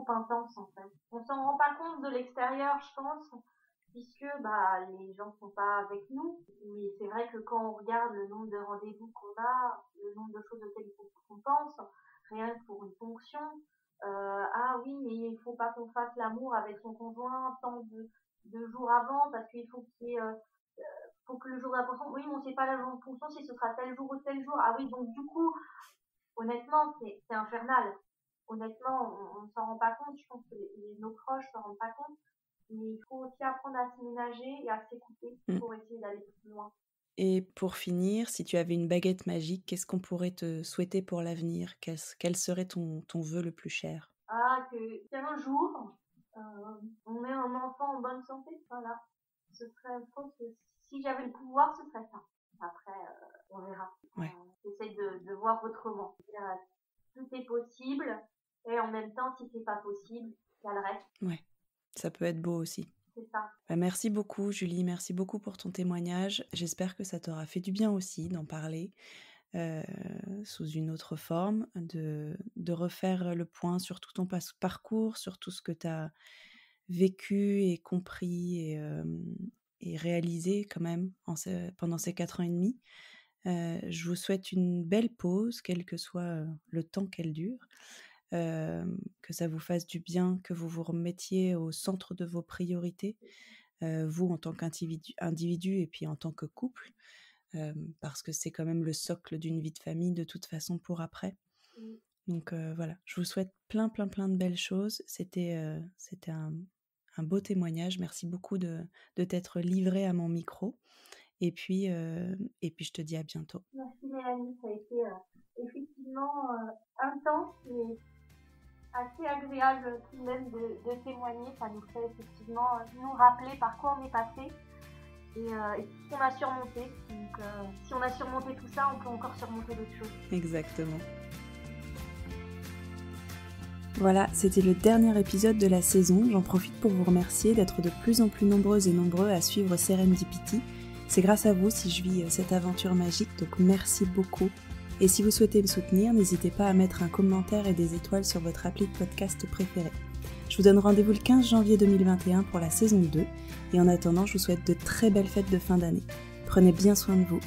intense en fait. On s'en rend pas compte de l'extérieur, je pense, puisque les gens sont pas avec nous. Mais c'est vrai que quand on regarde le nombre de rendez-vous qu'on a, le nombre de choses auxquelles il faut qu'on pense, rien que pour une fonction, ah oui, mais il faut pas qu'on fasse l'amour avec son conjoint tant de jours avant parce qu'il faut qu'il y ait faut que le jour de la ponction, oui, mais on sait pas la jour de ponction si ce sera tel jour ou tel jour. Ah oui, donc du coup, honnêtement, c'est infernal. Honnêtement, on ne s'en rend pas compte. Je pense que nos proches ne s'en rendent pas compte. Mais il faut aussi apprendre à se ménager et à s'écouter Mmh. pour essayer d'aller plus loin. Et pour finir, si tu avais une baguette magique, qu'est-ce qu'on pourrait te souhaiter pour l'avenir? Quel serait ton vœu le plus cher? Ah, qu'un jour, euh, on ait un enfant en bonne santé. Voilà. Ce serait, je pense que si j'avais le pouvoir, ce serait ça. Après, on verra. Ouais, J'essaye de voir autrement. Tout est possible et en même temps, si c'est pas possible, il y a le reste. ouais, ça peut être beau aussi. C'est ça. Bah, merci beaucoup Julie, merci beaucoup pour ton témoignage. J'espère que ça t'aura fait du bien aussi d'en parler, heu, sous une autre forme, de refaire le point sur tout ton parcours, sur tout ce que tu as vécu et compris et réalisé quand même pendant ces 4 ans et demi. Je vous souhaite une belle pause, quel que soit, le temps qu'elle dure, que ça vous fasse du bien, que vous vous remettiez au centre de vos priorités, vous en tant individu et puis en tant que couple, parce que c'est quand même le socle d'une vie de famille de toute façon pour après. Donc voilà, je vous souhaite plein de belles choses. C'était un beau témoignage. Merci beaucoup de t'être livrée à mon micro. Et puis je te dis à bientôt. Merci Mélanie, ça a été effectivement intense mais assez agréable tout de même de témoigner. Ça nous fait effectivement nous rappeler par quoi on est passé et ce qu'on a surmonté. Donc si on a surmonté tout ça, on peut encore surmonter d'autres choses. Exactement. Voilà, c'était le dernier épisode de la saison. J'en profite pour vous remercier d'être de plus en plus nombreuses et nombreux à suivre Serendipity. C'est grâce à vous si je vis cette aventure magique, donc merci beaucoup. Et si vous souhaitez me soutenir, n'hésitez pas à mettre un commentaire et des étoiles sur votre appli de podcast préféré. Je vous donne rendez-vous le 15 janvier 2021 pour la saison 2. Et en attendant, je vous souhaite de très belles fêtes de fin d'année. Prenez bien soin de vous.